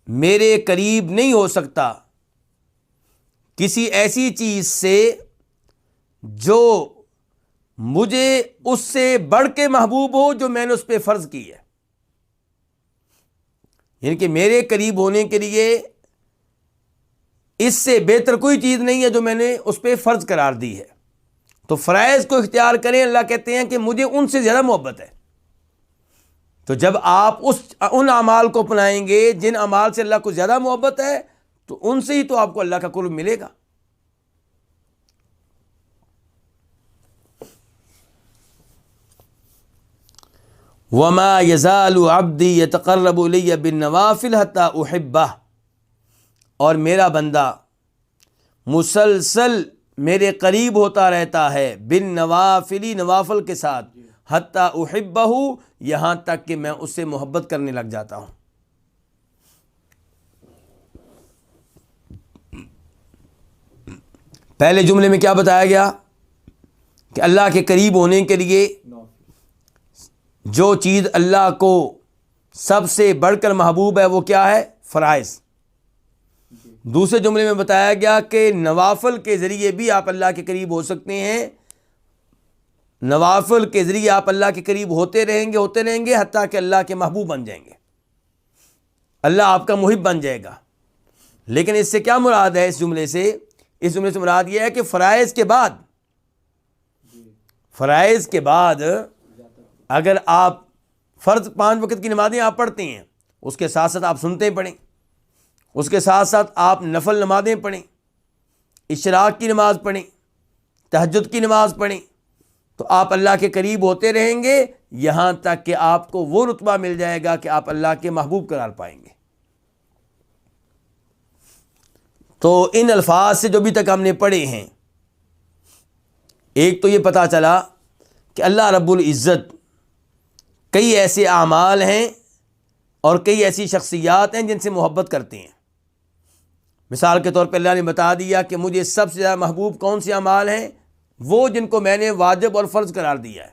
میرے قریب نہیں ہو سکتا کسی ایسی چیز سے جو مجھے اس سے بڑھ کے محبوب ہو جو میں نے اس پہ فرض کی ہے، یعنی کہ میرے قریب ہونے کے لیے اس سے بہتر کوئی چیز نہیں ہے جو میں نے اس پہ فرض قرار دی ہے۔ تو فرائض کو اختیار کریں، اللہ کہتے ہیں کہ مجھے ان سے زیادہ محبت ہے۔ تو جب آپ ان اعمال کو اپنائیں گے جن اعمال سے اللہ کو زیادہ محبت ہے تو ان سے ہی تو آپ کو اللہ کا قرب ملے گا۔ وما يزال عبدی يتقرب الی بالنوافل حتی احبہ، اور میرا بندہ مسلسل میرے قریب ہوتا رہتا ہے بالنوافل، نوافل کے ساتھ، حتی احبہ، یہاں تک کہ میں اس سے محبت کرنے لگ جاتا ہوں۔ پہلے جملے میں کیا بتایا گیا کہ اللہ کے قریب ہونے کے لیے جو چیز اللہ کو سب سے بڑھ کر محبوب ہے وہ کیا ہے؟ فرائض۔ دوسرے جملے میں بتایا گیا کہ نوافل کے ذریعے بھی آپ اللہ کے قریب ہو سکتے ہیں، نوافل کے ذریعے آپ اللہ کے قریب ہوتے رہیں گے حتیٰ کہ اللہ کے محبوب بن جائیں گے، اللہ آپ کا محب بن جائے گا۔ لیکن اس سے کیا مراد ہے؟ اس جملے سے مراد یہ ہے کہ فرائض کے بعد اگر آپ فرض 5 وقت کی نمازیں آپ پڑھتے ہیں، اس کے ساتھ ساتھ آپ سنتیں پڑھیں، اس کے ساتھ ساتھ آپ نفل نمازیں پڑھیں، اشراق کی نماز پڑھیں، تہجد کی نماز پڑھیں، تو آپ اللہ کے قریب ہوتے رہیں گے یہاں تک کہ آپ کو وہ رتبہ مل جائے گا کہ آپ اللہ کے محبوب قرار پائیں گے۔ تو ان الفاظ سے جو بھی تک ہم نے پڑھے ہیں، ایک تو یہ پتہ چلا کہ اللہ رب العزت کئی ایسے اعمال ہیں اور کئی ایسی شخصیات ہیں جن سے محبت کرتے ہیں۔ مثال کے طور پہ اللہ نے بتا دیا کہ مجھے سب سے زیادہ محبوب کون سے اعمال ہیں؟ وہ جن کو میں نے واجب اور فرض قرار دیا ہے۔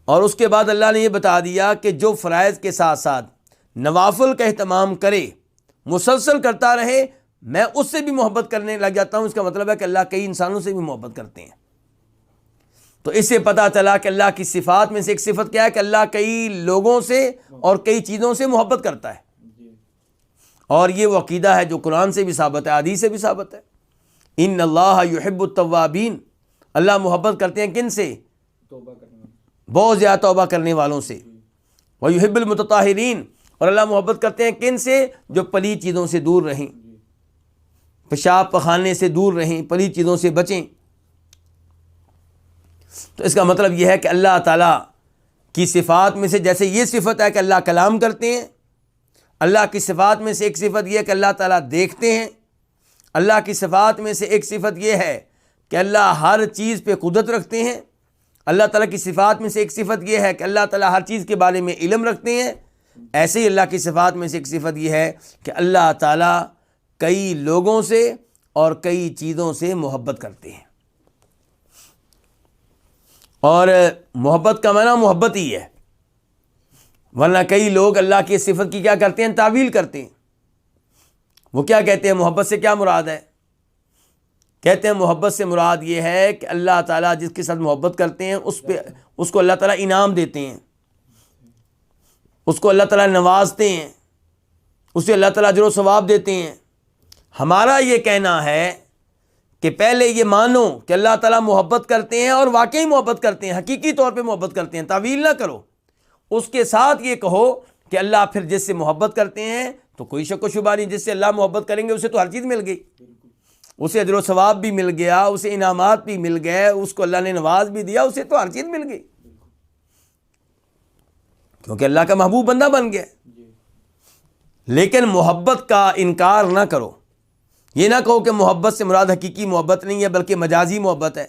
اور اس کے بعد اللہ نے یہ بتا دیا کہ جو فرائض کے ساتھ ساتھ نوافل کا اہتمام کرے، مسلسل کرتا رہے، میں اس سے بھی محبت کرنے لگ جاتا ہوں۔ اس کا مطلب ہے کہ اللہ کئی انسانوں سے بھی محبت کرتے ہیں۔ تو اس سے پتہ چلا کہ اللہ کی صفات میں سے ایک صفت کیا ہے کہ اللہ کئی لوگوں سے اور کئی چیزوں سے محبت کرتا ہے، اور یہ وہ عقیدہ ہے جو قرآن سے بھی ثابت ہے، حدیث سے بھی ثابت ہے۔ ان اللہ یحب التوابین، اللہ محبت کرتے ہیں کن سے؟ توبہ کرنے والے، بہت زیادہ توبہ کرنے والوں سے۔ ویحب المتطہرین، اور اللہ محبت کرتے ہیں کن سے؟ جو پلید چیزوں سے دور رہیں، پیشاب پخانے سے دور رہیں، پلید چیزوں سے بچیں۔ تو اس کا مطلب یہ ہے کہ اللہ تعالیٰ کی صفات میں سے جیسے یہ صفت ہے کہ اللہ کلام کرتے ہیں، اللہ کی صفات میں سے ایک صفت یہ ہے کہ اللہ تعالیٰ دیکھتے ہیں، اللہ کی صفات میں سے ایک صفت یہ ہے کہ اللہ ہر چیز پہ قدرت رکھتے ہیں، اللہ تعالیٰ کی صفات میں سے ایک صفت یہ ہے کہ اللہ تعالیٰ ہر چیز کے بارے میں علم رکھتے ہیں۔ ایسے ہی اللہ کی صفات میں سے ایک صفت یہ ہے کہ اللہ تعالیٰ کئی لوگوں سے اور کئی چیزوں سے محبت کرتے ہیں، اور محبت کا معنی محبت ہی ہے، ورنہ کئی لوگ اللہ کی صفت کی کیا کرتے ہیں؟ تعویل کرتے ہیں۔ وہ کیا کہتے ہیں محبت سے کیا مراد ہے؟ کہتے ہیں محبت سے مراد یہ ہے کہ اللہ تعالیٰ جس کے ساتھ محبت کرتے ہیں اس کو اللہ تعالیٰ انعام دیتے ہیں، اس کو اللہ تعالیٰ نوازتے ہیں، اسے اللہ تعالیٰ اجر و ثواب دیتے ہیں۔ ہمارا یہ کہنا ہے کہ پہلے یہ مانو کہ اللہ تعالیٰ محبت کرتے ہیں اور واقعی محبت کرتے ہیں، حقیقی طور پہ محبت کرتے ہیں، تعویل نہ کرو۔ اس کے ساتھ یہ کہو کہ اللہ پھر جس سے محبت کرتے ہیں تو کوئی شک و شبہ نہیں، جس سے اللہ محبت کریں گے اسے تو ہر چیز مل گئی، اسے اجر و ثواب بھی مل گیا، اسے انعامات بھی مل گئے، اس کو اللہ نے نواز بھی دیا، اسے تو ہر چیز مل گئی، کیونکہ اللہ کا محبوب بندہ بن گیا۔ لیکن محبت کا انکار نہ کرو، یہ نہ کہو کہ محبت سے مراد حقیقی محبت نہیں ہے بلکہ مجازی محبت ہے۔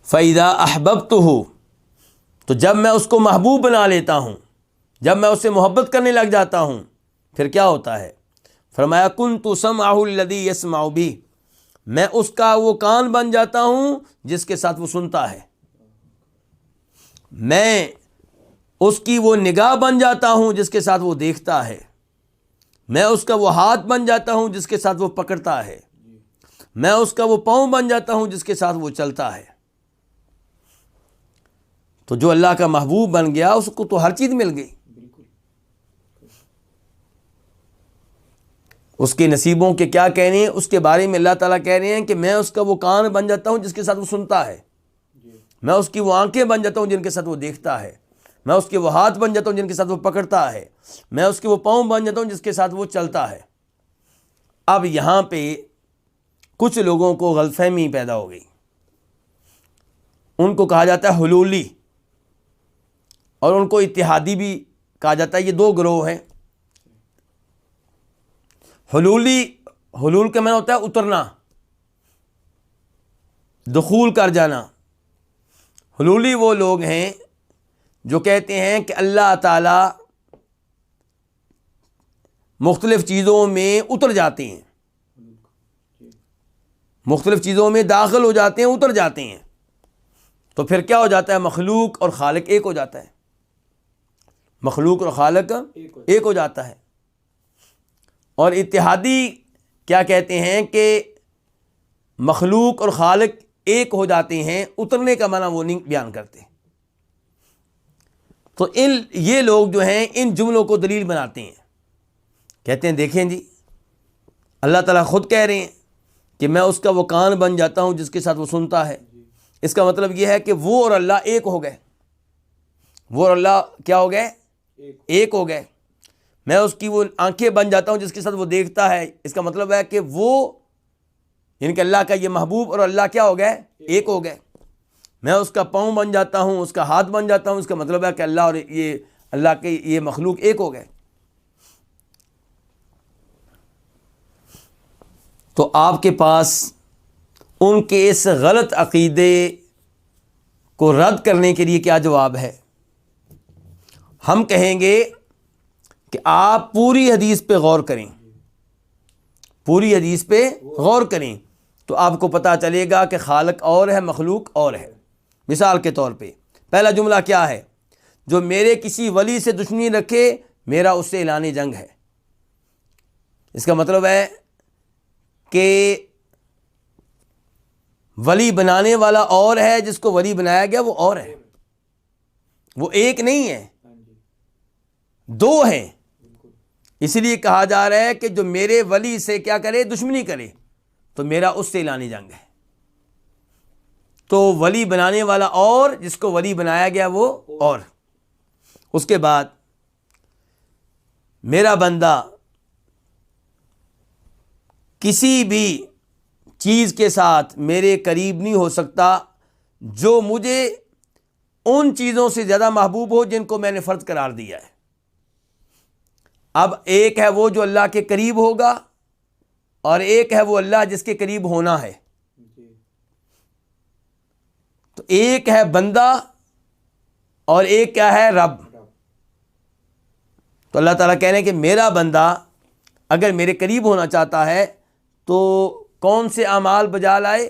فَإِذَا أَحْبَبْتُهُ، تو جب میں اس کو محبوب بنا لیتا ہوں، جب میں اس سے محبت کرنے لگ جاتا ہوں، پھر کیا ہوتا ہے؟ فرمایا كُنْتُ سَمْعَهُ الَّذِي يَسْمَعُ بِهِ، میں اس کا وہ کان بن جاتا ہوں جس کے ساتھ وہ سنتا ہے، میں اس کی وہ نگاہ بن جاتا ہوں جس کے ساتھ وہ دیکھتا ہے، میں اس کا وہ ہاتھ بن جاتا ہوں جس کے ساتھ وہ پکڑتا ہے، میں اس کا وہ پاؤں بن جاتا ہوں جس کے ساتھ وہ چلتا ہے۔ تو جو اللہ کا محبوب بن گیا اس کو تو ہر چیز مل گئی، اس کے نصیبوں کے کیا کہنے ہیں اس کے بارے میں اللہ تعالیٰ کہہ رہے ہیں کہ میں اس کا وہ کان بن جاتا ہوں جس کے ساتھ وہ سنتا ہے، میں اس کی وہ آنکھیں بن جاتا ہوں جن کے ساتھ وہ دیکھتا ہے، میں اس کے وہ ہاتھ بن جاتا ہوں جن کے ساتھ وہ پکڑتا ہے، میں اس کے وہ پاؤں بن جاتا ہوں جس کے ساتھ وہ چلتا ہے۔ اب یہاں پہ کچھ لوگوں کو غلط فہمی پیدا ہو گئی، ان کو کہا جاتا ہے حلولی، اور ان کو اتحادی بھی کہا جاتا ہے۔ یہ دو گروہ ہیں۔ حلول کا معنی ہوتا ہے اترنا، دخول کر جانا۔ حلولی وہ لوگ ہیں جو کہتے ہیں کہ اللہ تعالیٰ مختلف چیزوں میں اتر جاتے ہیں، مختلف چیزوں میں داخل ہو جاتے ہیں، اتر جاتے ہیں، تو پھر کیا ہو جاتا ہے؟ مخلوق اور خالق ایک ہو جاتا ہے، مخلوق اور خالق ایک ہو جاتا ہے۔ اور اتحادی کیا کہتے ہیں کہ مخلوق اور خالق ایک ہو جاتے ہیں، اترنے کا معنی وہ نہیں بیان کرتے۔ تو یہ لوگ جو ہیں ان جملوں کو دلیل بناتے ہیں، کہتے ہیں دیکھیں جی اللہ تعالیٰ خود کہہ رہے ہیں کہ میں اس کا وہ کان بن جاتا ہوں جس کے ساتھ وہ سنتا ہے۔ اس کا مطلب یہ ہے کہ وہ اور اللہ ایک ہو گئے، وہ اور اللہ کیا ہو گئے؟ ایک ہو گئے۔ میں اس کی وہ آنکھیں بن جاتا ہوں جس کے ساتھ وہ دیکھتا ہے، اس کا مطلب ہے کہ وہ یعنی کہ اللہ کا یہ محبوب اور اللہ کیا ہو گئے؟ ایک ہو گئے۔ میں اس کا پاؤں بن جاتا ہوں، اس کا ہاتھ بن جاتا ہوں، اس کا مطلب ہے کہ اللہ اور یہ اللہ کے یہ مخلوق ایک ہو گئے۔ تو آپ کے پاس ان کے اس غلط عقیدے کو رد کرنے کے لیے کیا جواب ہے؟ ہم کہیں گے کہ آپ پوری حدیث پہ غور کریں، پوری حدیث پہ غور کریں تو آپ کو پتہ چلے گا کہ خالق اور ہے، مخلوق اور ہے۔ مثال کے طور پہ پہلا جملہ کیا ہے؟ جو میرے کسی ولی سے دشمنی رکھے میرا اس سے اعلان جنگ ہے۔ اس کا مطلب ہے کہ ولی بنانے والا اور ہے، جس کو ولی بنایا گیا وہ اور ہے، وہ ایک نہیں ہے، دو ہیں۔ اسی لیے کہا جا رہا ہے کہ جو میرے ولی سے کیا کرے، دشمنی کرے، تو میرا اس سے اعلان جنگ ہے۔ تو ولی بنانے والا اور جس کو ولی بنایا گیا وہ اور۔ اس کے بعد میرا بندہ کسی بھی چیز کے ساتھ میرے قریب نہیں ہو سکتا جو مجھے ان چیزوں سے زیادہ محبوب ہو جن کو میں نے فرض قرار دیا ہے۔ اب ایک ہے وہ جو اللہ کے قریب ہوگا، اور ایک ہے وہ اللہ جس کے قریب ہونا ہے۔ تو ایک ہے بندہ اور ایک کیا ہے، رب۔ تو اللہ تعالیٰ کہہ رہے ہیں کہ میرا بندہ اگر میرے قریب ہونا چاہتا ہے تو کون سے اعمال بجا لائے،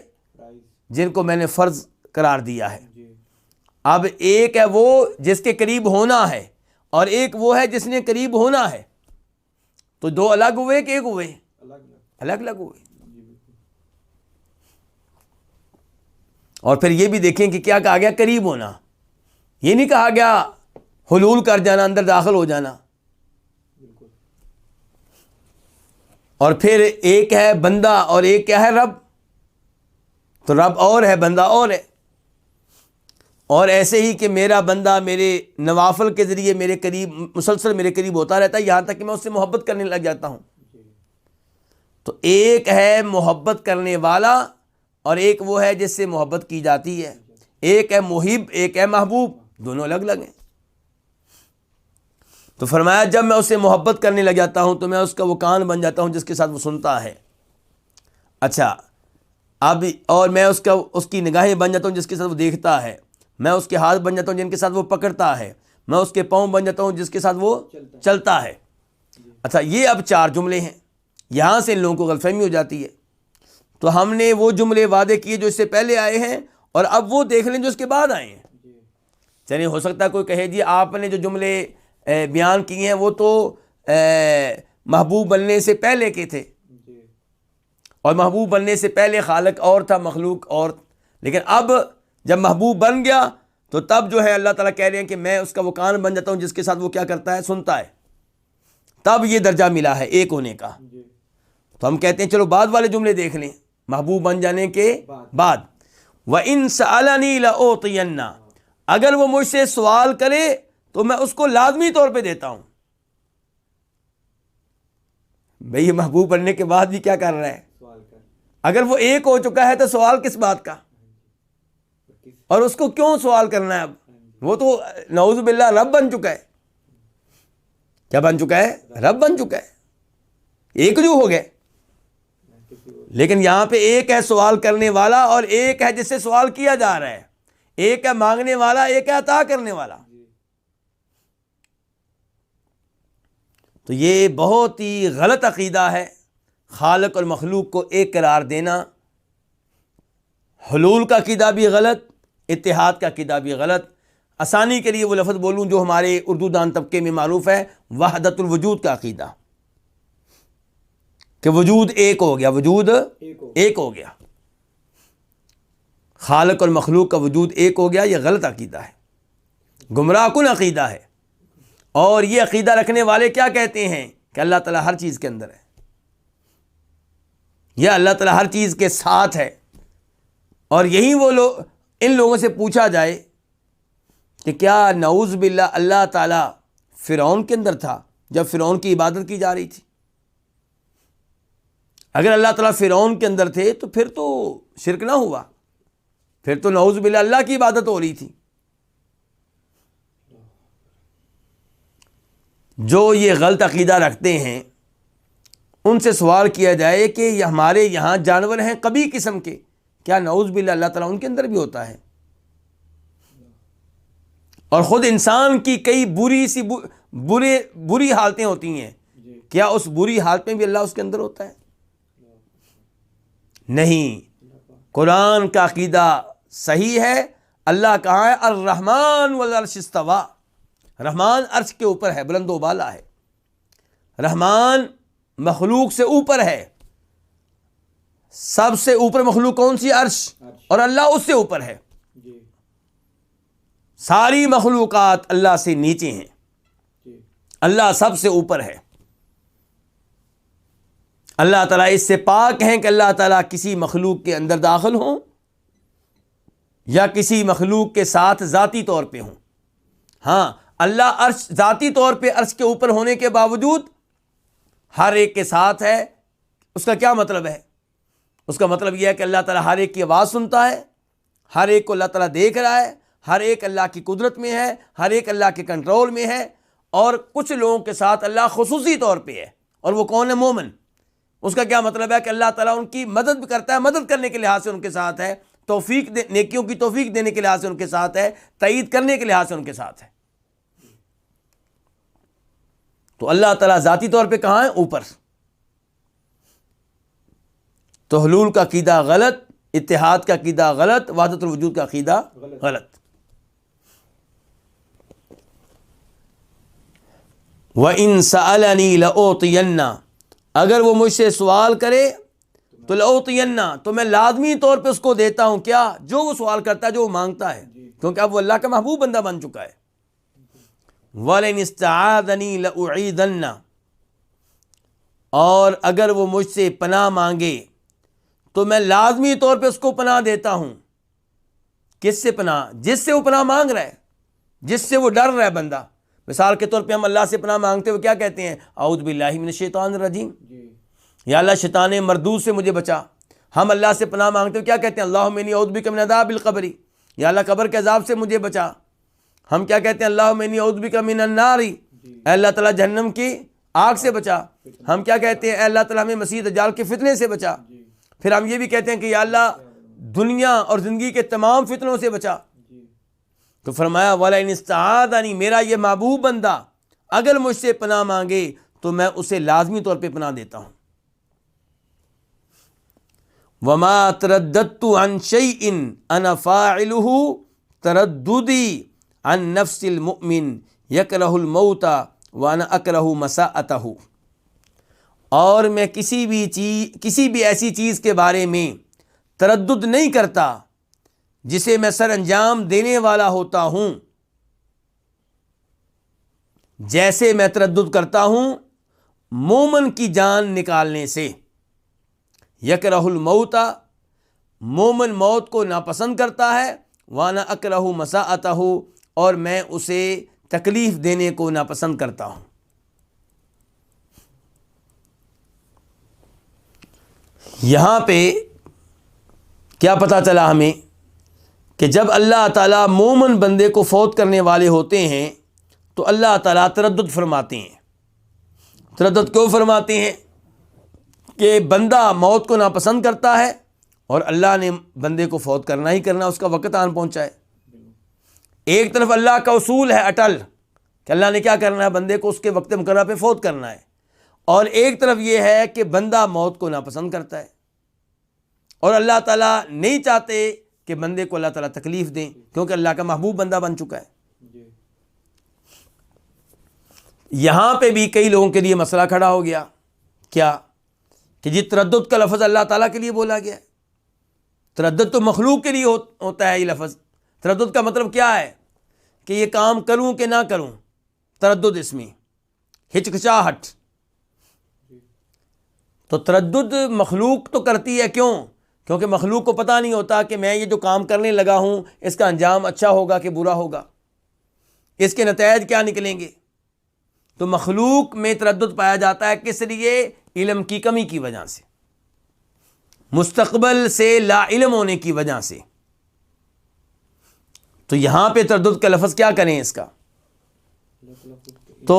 جن کو میں نے فرض قرار دیا ہے۔ اب ایک ہے وہ جس کے قریب ہونا ہے، اور ایک وہ ہے جس نے قریب ہونا ہے۔ تو دو الگ ہوئے کہ ایک ہوئے؟ الگ الگ ہوئے۔ اور پھر یہ بھی دیکھیں کہ کیا کہا گیا، قریب ہونا، یہ نہیں کہا گیا حلول کر جانا، اندر داخل ہو جانا۔ اور پھر ایک ہے بندہ اور ایک کیا ہے، رب۔ تو رب اور ہے، بندہ اور ہے۔ اور ایسے ہی کہ میرا بندہ میرے نوافل کے ذریعے میرے قریب، مسلسل میرے قریب ہوتا رہتا ہے، یہاں تک کہ میں اس سے محبت کرنے لگ جاتا ہوں۔ تو ایک ہے محبت کرنے والا اور ایک وہ ہے جس سے محبت کی جاتی ہے۔ ایک ہے محب، ایک ہے محبوب، دونوں الگ الگ ہیں۔ تو فرمایا جب میں اس سے محبت کرنے لگ جاتا ہوں تو میں اس کا وہ کان بن جاتا ہوں جس کے ساتھ وہ سنتا ہے۔ اچھا، اب اور میں اس کی نگاہیں بن جاتا ہوں جس کے ساتھ وہ دیکھتا ہے۔ میں اس کے ہاتھ بن جاتا ہوں جن کے ساتھ وہ پکڑتا ہے۔ میں اس کے پاؤں بن جاتا ہوں جس کے ساتھ وہ چلتا ہے۔ اچھا، یہ اب 4 جملے ہیں، یہاں سے ان لوگوں کو غلط فہمی ہو جاتی ہے۔ تو ہم نے وہ جملے وعدے کیے جو اس سے پہلے آئے ہیں، اور اب وہ دیکھ لیں جو اس کے بعد آئے ہیں۔ چلیے، ہو سکتا ہے کوئی کہے جی آپ نے جو جملے بیان کیے ہیں وہ تو محبوب بننے سے پہلے کے تھے، اور محبوب بننے سے پہلے خالق اور تھا، مخلوق اور، لیکن اب جب محبوب بن گیا تو تب جو ہے اللہ تعالیٰ کہہ رہے ہیں کہ میں اس کا وہ کان بن جاتا ہوں جس کے ساتھ وہ کیا کرتا ہے، سنتا ہے۔ تب یہ درجہ ملا ہے ایک ہونے کا۔ تو ہم کہتے ہیں چلو بعد والے جملے دیکھ لیں، محبوب بن جانے کے بعد۔ وَإِن سَأَلَنِي لَأُعْطِيَنَّ، اگر وہ مجھ سے سوال کرے تو میں اس کو لازمی طور پہ دیتا ہوں۔ بھئی محبوب بننے کے بعد بھی کیا کر رہا ہے، اگر وہ ایک ہو چکا ہے تو سوال کس بات کا، اور اس کو کیوں سوال کرنا ہے؟ اب وہ تو نعوذ باللہ رب بن چکا ہے۔ کیا بن چکا ہے؟ رب بن چکا ہے، ایک جو ہو گئے۔ لیکن یہاں پہ ایک ہے سوال کرنے والا اور ایک ہے جس سے سوال کیا جا رہا ہے، ایک ہے مانگنے والا، ایک ہے عطا کرنے والا۔ تو یہ بہت ہی غلط عقیدہ ہے، خالق اور مخلوق کو ایک قرار دینا۔ حلول کا عقیدہ بھی غلط، اتحاد کا عقیدہ بھی غلط۔ آسانی کے لیے وہ لفظ بولوں جو ہمارے اردو دان طبقے میں معروف ہے، وحدت الوجود کا عقیدہ، کہ وجود ایک ہو گیا، وجود ایک ہو گیا، خالق اور مخلوق کا وجود ایک ہو گیا۔ یہ غلط عقیدہ ہے، گمراہ کن عقیدہ ہے۔ اور یہ عقیدہ رکھنے والے کیا کہتے ہیں کہ اللہ تعالیٰ ہر چیز کے اندر ہے، یا اللہ تعالیٰ ہر چیز کے ساتھ ہے۔ اور یہی وہ لوگ، ان لوگوں سے پوچھا جائے کہ کیا نعوذ باللہ اللہ تعالیٰ فرعون کے اندر تھا جب فرعون کی عبادت کی جا رہی تھی؟ اگر اللہ تعالیٰ فرعون کے اندر تھے تو پھر تو شرک نہ ہوا، پھر تو نعوذ باللہ اللہ کی عبادت ہو رہی تھی۔ جو یہ غلط عقیدہ رکھتے ہیں ان سے سوال کیا جائے کہ یہ ہمارے یہاں جانور ہیں قبیح قسم کے، کیا نعوذ باللہ اللہ تعالیٰ ان کے اندر بھی ہوتا ہے؟ اور خود انسان کی کئی بری حالتیں ہوتی ہیں، کیا اس بری حالت میں بھی اللہ اس کے اندر ہوتا ہے؟ نہیں۔ قرآن کا عقیدہ صحیح ہے، اللہ کہاں ہے؟ الرحمن والعرش استویٰ، رحمان عرش کے اوپر ہے، بلند و بالا ہے۔ رحمان مخلوق سے اوپر ہے، سب سے اوپر مخلوق کون سی؟ عرش، اور اللہ اس سے اوپر ہے۔ ساری مخلوقات اللہ سے نیچے ہیں، اللہ سب سے اوپر ہے۔ اللہ تعالیٰ اس سے پاک ہیں کہ اللہ تعالیٰ کسی مخلوق کے اندر داخل ہوں یا کسی مخلوق کے ساتھ ذاتی طور پہ ہوں۔ ہاں، اللہ عرش ذاتی طور پہ عرش کے اوپر ہونے کے باوجود ہر ایک کے ساتھ ہے۔ اس کا کیا مطلب ہے؟ اس کا مطلب یہ ہے کہ اللہ تعالیٰ ہر ایک کی آواز سنتا ہے، ہر ایک کو اللہ تعالیٰ دیکھ رہا ہے، ہر ایک اللہ کی قدرت میں ہے، ہر ایک اللہ کے کنٹرول میں ہے۔ اور کچھ لوگوں کے ساتھ اللہ خصوصی طور پہ ہے، اور وہ کون ہے؟ مومن۔ اس کا کیا مطلب ہے کہ اللہ تعالیٰ ان کی مدد بھی کرتا ہے، مدد کرنے کے لحاظ سے ان کے ساتھ ہے، نیکیوں کی توفیق دینے کے لحاظ سے ان کے ساتھ ہے، تائید کرنے کے لحاظ سے ان کے ساتھ ہے۔ تو اللہ تعالیٰ ذاتی طور پہ کہاں ہے؟ اوپر۔ تو حلول کا عقیدہ غلط، اتحاد کا عقیدہ غلط، وحدت الوجود کا عقیدہ غلط۔ وَإِن سَأَلَنِي لَأُعْطِيَنَّ، اگر وہ مجھ سے سوال کرے تو لَأُعْطِيَنَّ، تو میں لازمی طور پہ اس کو دیتا ہوں۔ کیا؟ جو وہ سوال کرتا ہے، جو وہ مانگتا ہے، کیونکہ اب وہ اللہ کا محبوب بندہ بن چکا ہے۔ وَلَئِنِ اسْتَعَاذَنِي لَأُعِيذَنَّ، اور اگر وہ مجھ سے پناہ مانگے تو میں لازمی طور پہ اس کو پناہ دیتا ہوں۔ کس سے پناہ؟ جس سے وہ پناہ مانگ رہا ہے، جس سے وہ ڈر رہا ہے بندہ۔ مثال کے طور پہ ہم اللہ سے پناہ مانگتے ہوئے کیا کہتے ہیں؟ اعوذ باللہ من الشیطان الرجیم، یا اللہ شیطان مردود سے مجھے بچا۔ ہم اللہ سے پناہ مانگتے ہوئے کیا کہتے ہیں؟ اللہم انی اعوذ بک من عذاب القبر، یا اللہ قبر کے عذاب سے مجھے بچا۔ ہم کیا کہتے ہیں؟ اللہم انی اعوذ بک من النار، اے اللہ تعالیٰ جہنم کی آگ سے بچا۔ ہم کیا کہتے ہیں؟ اے اللہ تعالیٰ ہمیں مسیح دجال کے فتنے سے بچا۔ پھر ہم یہ بھی کہتے ہیں کہ یا اللہ دنیا اور زندگی کے تمام فتنوں سے بچا۔ تو فرمایا وَلَئِنِ اسْتَعَاذَنِی، میرا یہ محبوب بندہ اگر مجھ سے پناہ مانگے تو میں اسے لازمی طور پہ پناہ دیتا ہوں۔ وَمَا تَرَدَّدتُّ عَنْ شَيْءٍ أَنَا فَاعِلُهُ تَرَدُّدِي عَنْ نَفْسِ الْمُؤْمِنِ يَكْرَهُ الْمَوْتَ وَأَنَا أَكْرَهُ مَسَاءَتَهُ، اور میں کسی بھی ایسی چیز کے بارے میں تردد نہیں کرتا جسے میں سر انجام دینے والا ہوتا ہوں، جیسے میں تردد کرتا ہوں مومن کی جان نکالنے سے۔ یکرہ الموت، مومن موت کو ناپسند کرتا ہے، وانا اکرہ مساءتہ، اور میں اسے تکلیف دینے کو ناپسند کرتا ہوں۔ یہاں پہ کیا پتہ چلا ہمیں کہ جب اللہ تعالیٰ مومن بندے کو فوت کرنے والے ہوتے ہیں تو اللہ تعالیٰ تردد فرماتے ہیں۔ تردد کیوں فرماتے ہیں؟ کہ بندہ موت کو ناپسند کرتا ہے اور اللہ نے بندے کو فوت کرنا ہی کرنا، اس کا وقت آن پہنچا ہے۔ ایک طرف اللہ کا اصول ہے اٹل کہ اللہ نے کیا کرنا ہے، بندے کو اس کے وقت مقررہ پہ فوت کرنا ہے، اور ایک طرف یہ ہے کہ بندہ موت کو ناپسند کرتا ہے اور اللہ تعالیٰ نہیں چاہتے کہ بندے کو اللہ تعالیٰ تکلیف دیں، کیونکہ اللہ کا محبوب بندہ بن چکا ہے۔ یہاں پہ بھی کئی لوگوں کے لیے مسئلہ کھڑا ہو گیا، کیا کہ جی تردد کا لفظ اللہ تعالیٰ کے لیے بولا گیا ہے، تردد تو مخلوق کے لیے ہوتا ہے۔ یہ لفظ تردد کا مطلب کیا ہے کہ یہ کام کروں کہ نہ کروں، تردد اس میں ہچکچاہٹ۔ تو تردد مخلوق تو کرتی ہے، کیوں؟ کیونکہ مخلوق کو پتہ نہیں ہوتا کہ میں یہ جو کام کرنے لگا ہوں اس کا انجام اچھا ہوگا کہ برا ہوگا، اس کے نتائج کیا نکلیں گے۔ تو مخلوق میں تردد پایا جاتا ہے، کس لیے؟ علم کی کمی کی وجہ سے، مستقبل سے لا علم ہونے کی وجہ سے۔ تو یہاں پہ تردد کا لفظ کیا کریں اس کا؟ تو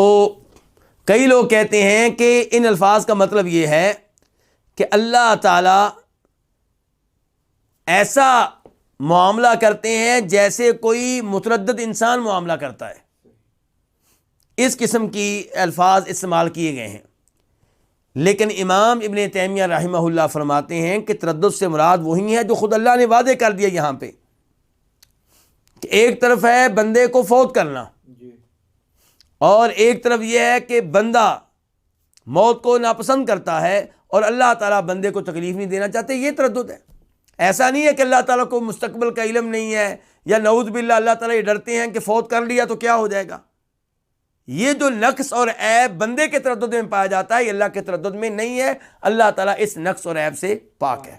کئی لوگ کہتے ہیں کہ ان الفاظ کا مطلب یہ ہے کہ اللہ تعالی ایسا معاملہ کرتے ہیں جیسے کوئی متردد انسان معاملہ کرتا ہے۔ اس قسم کی الفاظ استعمال کیے گئے ہیں، لیکن امام ابن تیمیہ رحمہ اللہ فرماتے ہیں کہ تردد سے مراد وہی ہے جو خود اللہ نے واضح کر دیا یہاں پہ، کہ ایک طرف ہے بندے کو فوت کرنا، اور ایک طرف یہ ہے کہ بندہ موت کو ناپسند کرتا ہے اور اللہ تعالیٰ بندے کو تکلیف نہیں دینا چاہتے۔ یہ تردد ہے۔ ایسا نہیں ہے کہ اللہ تعالیٰ کو مستقبل کا علم نہیں ہے، یا نعوذ باللہ اللہ تعالیٰ یہ ڈرتے ہیں کہ فوت کر لیا تو کیا ہو جائے گا۔ یہ جو نقص اور عیب بندے کے تردد میں پایا جاتا ہے یہ اللہ کے تردد میں نہیں ہے، اللہ تعالیٰ اس نقص اور عیب سے پاک ہے۔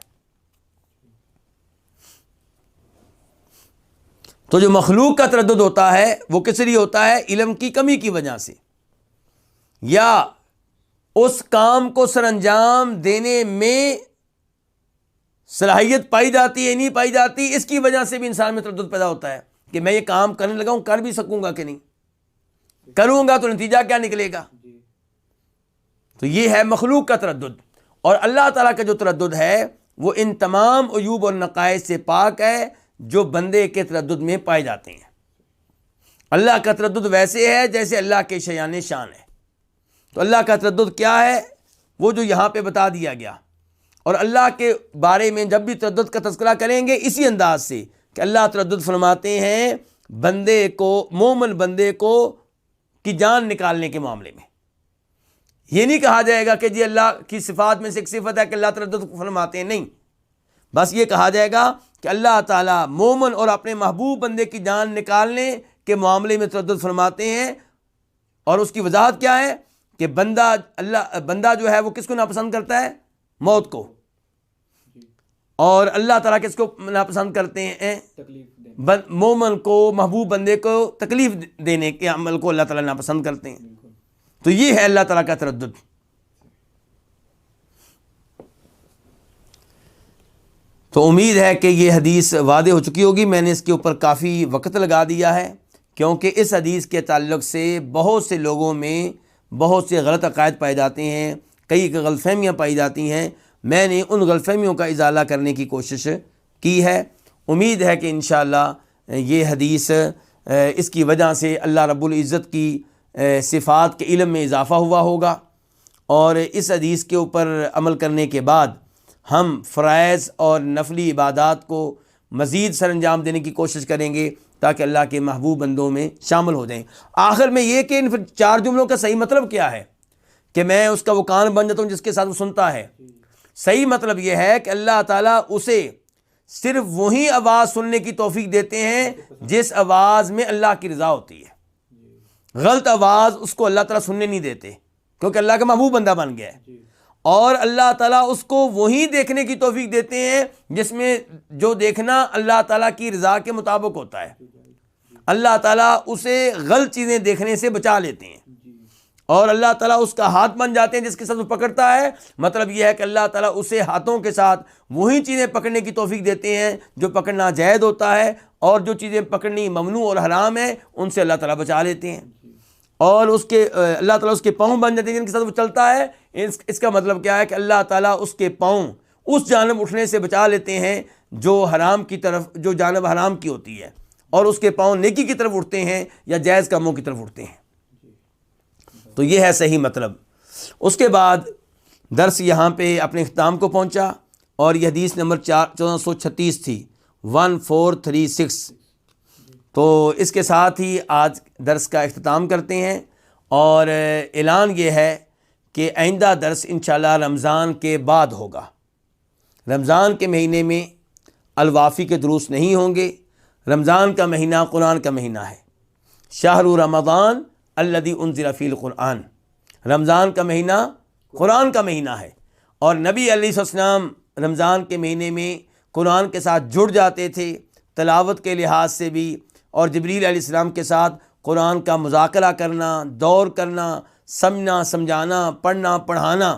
تو جو مخلوق کا تردد ہوتا ہے وہ کس لیے ہوتا ہے؟ علم کی کمی کی وجہ سے، یا اس کام کو سر انجام دینے میں صلاحیت پائی جاتی ہے نہیں پائی جاتی، اس کی وجہ سے بھی انسان میں تردد پیدا ہوتا ہے کہ میں یہ کام کرنے لگا ہوں، کر بھی سکوں گا کہ نہیں، کروں گا تو نتیجہ کیا نکلے گا۔ تو یہ ہے مخلوق کا تردد، اور اللہ تعالیٰ کا جو تردد ہے وہ ان تمام عیوب اور نقائص سے پاک ہے جو بندے کے تردد میں پائے جاتے ہیں۔ اللہ کا تردد ویسے ہے جیسے اللہ کے شیان شان ہے۔ تو اللہ کا تردد کیا ہے؟ وہ جو یہاں پہ بتا دیا گیا، اور اللہ کے بارے میں جب بھی تردد کا تذکرہ کریں گے اسی انداز سے کہ اللہ تردد فرماتے ہیں بندے کو، مومن بندے کو کی جان نکالنے کے معاملے میں۔ یہ نہیں کہا جائے گا کہ جی اللہ کی صفات میں سے ایک صفت ہے کہ اللہ تردد فرماتے ہیں، نہیں، بس یہ کہا جائے گا کہ اللہ تعالیٰ مومن اور اپنے محبوب بندے کی جان نکالنے کے معاملے میں تردد فرماتے ہیں۔ اور اس کی وضاحت کیا ہے کہ بندہ جو ہے وہ کس کو ناپسند کرتا ہے؟ موت کو۔ اور اللہ تعالیٰ کس کو ناپسند کرتے ہیں؟ مومن کو، محبوب بندے کو تکلیف دینے کے عمل کو اللہ تعالیٰ ناپسند کرتے ہیں۔ تو یہ ہے اللہ تعالیٰ کا تردد۔ تو امید ہے کہ یہ حدیث واضح ہو چکی ہوگی۔ میں نے اس کے اوپر کافی وقت لگا دیا ہے کیونکہ اس حدیث کے تعلق سے بہت سے لوگوں میں بہت سے غلط عقائد پائے جاتے ہیں، کئی غلط فہمیاں پائی جاتی ہیں۔ میں نے ان غلط فہمیوں کا ازالہ کرنے کی کوشش کی ہے۔ امید ہے کہ انشاءاللہ یہ حدیث اس کی وجہ سے اللہ رب العزت کی صفات کے علم میں اضافہ ہوا ہوگا، اور اس حدیث کے اوپر عمل کرنے کے بعد ہم فرائض اور نفلی عبادات کو مزید سر انجام دینے کی کوشش کریں گے تاکہ اللہ کے محبوب بندوں میں شامل ہو جائیں۔ آخر میں یہ کہ ان 4 جملوں کا صحیح مطلب کیا ہے کہ میں اس کا وہ کان بن جاتا ہوں جس کے ساتھ وہ سنتا ہے۔ صحیح مطلب یہ ہے کہ اللہ تعالیٰ اسے صرف وہی آواز سننے کی توفیق دیتے ہیں جس آواز میں اللہ کی رضا ہوتی ہے۔ غلط آواز اس کو اللہ تعالیٰ سننے نہیں دیتے کیونکہ اللہ کا محبوب بندہ بن گیا ہے۔ اور اللہ تعالیٰ اس کو وہی دیکھنے کی توفیق دیتے ہیں جس میں جو دیکھنا اللہ تعالیٰ کی رضا کے مطابق ہوتا ہے۔ اللہ تعالیٰ اسے غلط چیزیں دیکھنے سے بچا لیتے ہیں، اور اللہ تعالیٰ اس کا ہاتھ بن جاتے ہیں جس کے ساتھ وہ پکڑتا ہے۔ مطلب یہ ہے کہ اللہ تعالیٰ اسے ہاتھوں کے ساتھ وہی چیزیں پکڑنے کی توفیق دیتے ہیں جو پکڑنا جائز ہوتا ہے، اور جو چیزیں پکڑنی ممنوع اور حرام ہیں ان سے اللہ تعالیٰ بچا لیتے ہیں، اور اللہ تعالیٰ اس کے پاؤں بن جاتے ہیں جن کے ساتھ وہ چلتا ہے۔ اس کا مطلب کیا ہے کہ اللہ تعالیٰ اس کے پاؤں اس جانب اٹھنے سے بچا لیتے ہیں جو حرام کی طرف، جو جانب حرام کی ہوتی ہے، اور اس کے پاؤں نیکی کی طرف اٹھتے ہیں یا جائز کاموں کی طرف اٹھتے ہیں۔ تو یہ ہے صحیح مطلب۔ اس کے بعد درس یہاں پہ اپنے اختتام کو پہنچا، اور یہ حدیث نمبر 1436 تھی، 1436۔ تو اس کے ساتھ ہی آج درس کا اختتام کرتے ہیں، اور اعلان یہ ہے کہ آئندہ درس انشاءاللہ رمضان کے بعد ہوگا۔ رمضان کے مہینے میں الوافی کے دروس نہیں ہوں گے۔ رمضان کا مہینہ قرآن کا مہینہ ہے، شہر رمضان الذی انزل فیہ القرآن۔ رمضان کا مہینہ قرآن کا مہینہ ہے، اور نبی علیہ السلام رمضان کے مہینے میں قرآن کے ساتھ جڑ جاتے تھے تلاوت کے لحاظ سے بھی، اور جبریل علیہ السلام کے ساتھ قرآن کا مذاکرہ کرنا، دور کرنا، سمجھنا سمجھانا، پڑھنا پڑھانا،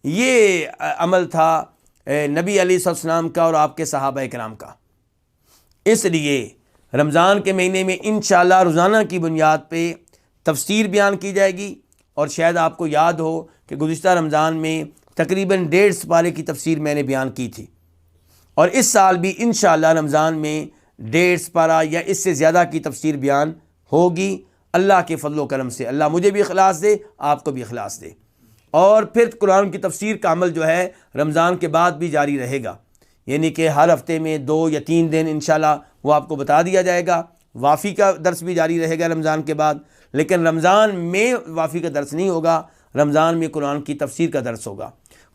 یہ عمل تھا نبی علیہ السلام کا اور آپ کے صحابہ کرام کا۔ اس لیے رمضان کے مہینے میں انشاءاللہ روزانہ کی بنیاد پہ تفسیر بیان کی جائے گی، اور شاید آپ کو یاد ہو کہ گزشتہ رمضان میں تقریباً 1.5 سپارے کی تفسیر میں نے بیان کی تھی، اور اس سال بھی انشاءاللہ رمضان میں 1.5 سپارہ یا اس سے زیادہ کی تفسیر بیان ہوگی اللہ کے فضل و کرم سے۔ اللہ مجھے بھی اخلاص دے، آپ کو بھی اخلاص دے۔ اور پھر قرآن کی تفسیر کا عمل جو ہے رمضان کے بعد بھی جاری رہے گا، یعنی کہ ہر ہفتے میں 2 یا 3 دن انشاءاللہ وہ آپ کو بتا دیا جائے گا۔ وافی کا درس بھی جاری رہے گا رمضان کے بعد، لیکن رمضان میں وافی کا درس نہیں ہوگا، رمضان میں قرآن کی تفسیر کا درس ہوگا۔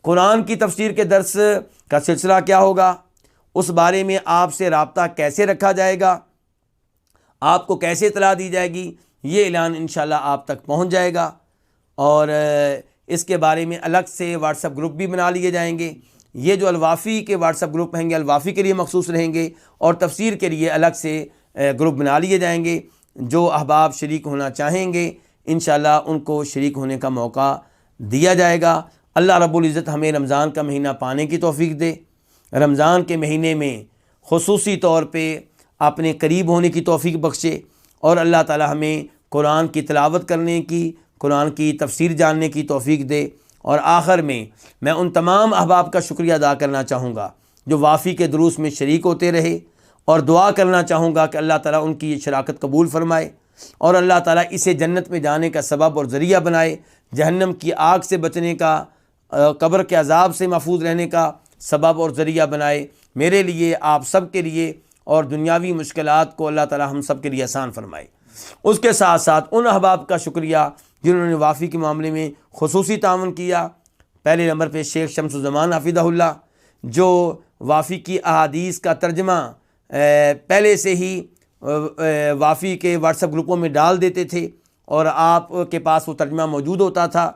قرآن کی تفسیر کے درس کا سلسلہ کیا ہوگا، اس بارے میں آپ سے رابطہ کیسے رکھا جائے گا، آپ کو کیسے اطلاع دی جائے گی، یہ اعلان انشاءاللہ آپ تک پہنچ جائے گا، اور اس کے بارے میں الگ سے واٹس ایپ گروپ بھی بنا لیے جائیں گے۔ یہ جو الوافی کے واٹس ایپ گروپ ہیں گے الوافی کے لیے مخصوص رہیں گے، اور تفسیر کے لیے الگ سے گروپ بنا لیے جائیں گے۔ جو احباب شریک ہونا چاہیں گے انشاءاللہ ان کو شریک ہونے کا موقع دیا جائے گا۔ اللہ رب العزت ہمیں رمضان کا مہینہ پانے کی توفیق دے، رمضان کے مہینے میں خصوصی طور پہ اپنے قریب ہونے کی توفیق بخشے، اور اللہ تعالی ہمیں قرآن کی تلاوت کرنے کی، قرآن کی تفسیر جاننے کی توفیق دے۔ اور آخر میں ان تمام احباب کا شکریہ ادا کرنا چاہوں گا جو وافی کے دروس میں شریک ہوتے رہے، اور دعا کرنا چاہوں گا کہ اللہ تعالیٰ ان کی یہ شراکت قبول فرمائے، اور اللہ تعالیٰ اسے جنت میں جانے کا سبب اور ذریعہ بنائے، جہنم کی آگ سے بچنے کا، قبر کے عذاب سے محفوظ رہنے کا سبب اور ذریعہ بنائے، میرے لیے، آپ سب کے لیے، اور دنیاوی مشکلات کو اللہ تعالیٰ ہم سب کے لیے آسان فرمائے۔ اس کے ساتھ ساتھ ان احباب کا شکریہ جنہوں نے وافی کے معاملے میں خصوصی تعاون کیا۔ پہلے نمبر پہ شیخ شمس الزمان حفظہ اللہ، جو وافی کی احادیث کا ترجمہ پہلے سے ہی وافی کے واٹس ایپ گروپوں میں ڈال دیتے تھے، اور آپ کے پاس وہ ترجمہ موجود ہوتا تھا،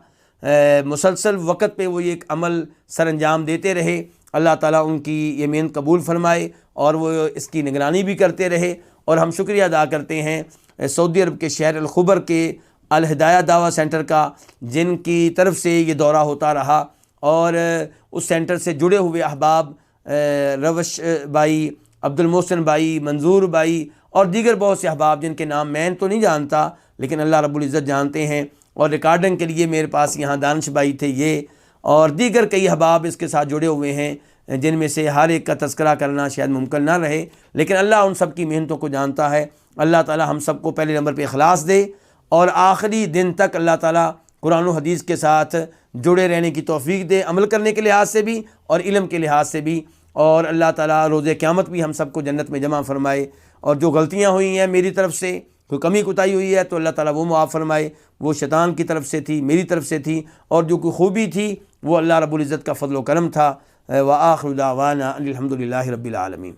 مسلسل وقت پہ وہ ایک عمل سر انجام دیتے رہے۔ اللہ تعالیٰ ان کی یہ محنت قبول فرمائے، اور وہ اس کی نگرانی بھی کرتے رہے۔ اور ہم شکریہ ادا کرتے ہیں سعودی عرب کے شہر الخبر کے الہدایہ دعویٰ سینٹر کا، جن کی طرف سے یہ دورہ ہوتا رہا، اور اس سینٹر سے جڑے ہوئے احباب روش بھائی، عبد المحسن بھائی، منظور بھائی، اور دیگر بہت سے احباب جن کے نام میں تو نہیں جانتا لیکن اللہ رب العزت جانتے ہیں، اور ریکارڈنگ کے لیے میرے پاس یہاں دانش بھائی تھے، یہ اور دیگر کئی احباب اس کے ساتھ جڑے ہوئے ہیں، جن میں سے ہر ایک کا تذکرہ کرنا شاید ممکن نہ رہے، لیکن اللہ ان سب کی محنتوں کو جانتا ہے۔ اللہ تعالی ہم سب کو پہلے نمبر پہ اخلاص دے، اور آخری دن تک اللہ تعالیٰ قرآن و حدیث کے ساتھ جڑے رہنے کی توفیق دے، عمل کرنے کے لحاظ سے بھی اور علم کے لحاظ سے بھی، اور اللہ تعالیٰ روز قیامت بھی ہم سب کو جنت میں جمع فرمائے۔ اور جو غلطیاں ہوئی ہیں میری طرف سے، کوئی کمی کوتاہی ہوئی ہے تو اللہ تعالیٰ وہ معاف فرمائے، وہ شیطان کی طرف سے تھی، میری طرف سے تھی، اور جو کوئی خوبی تھی وہ اللہ رب العزت کا فضل و کرم تھا۔ وآخر دعوانا الحمد للہ رب العالمین۔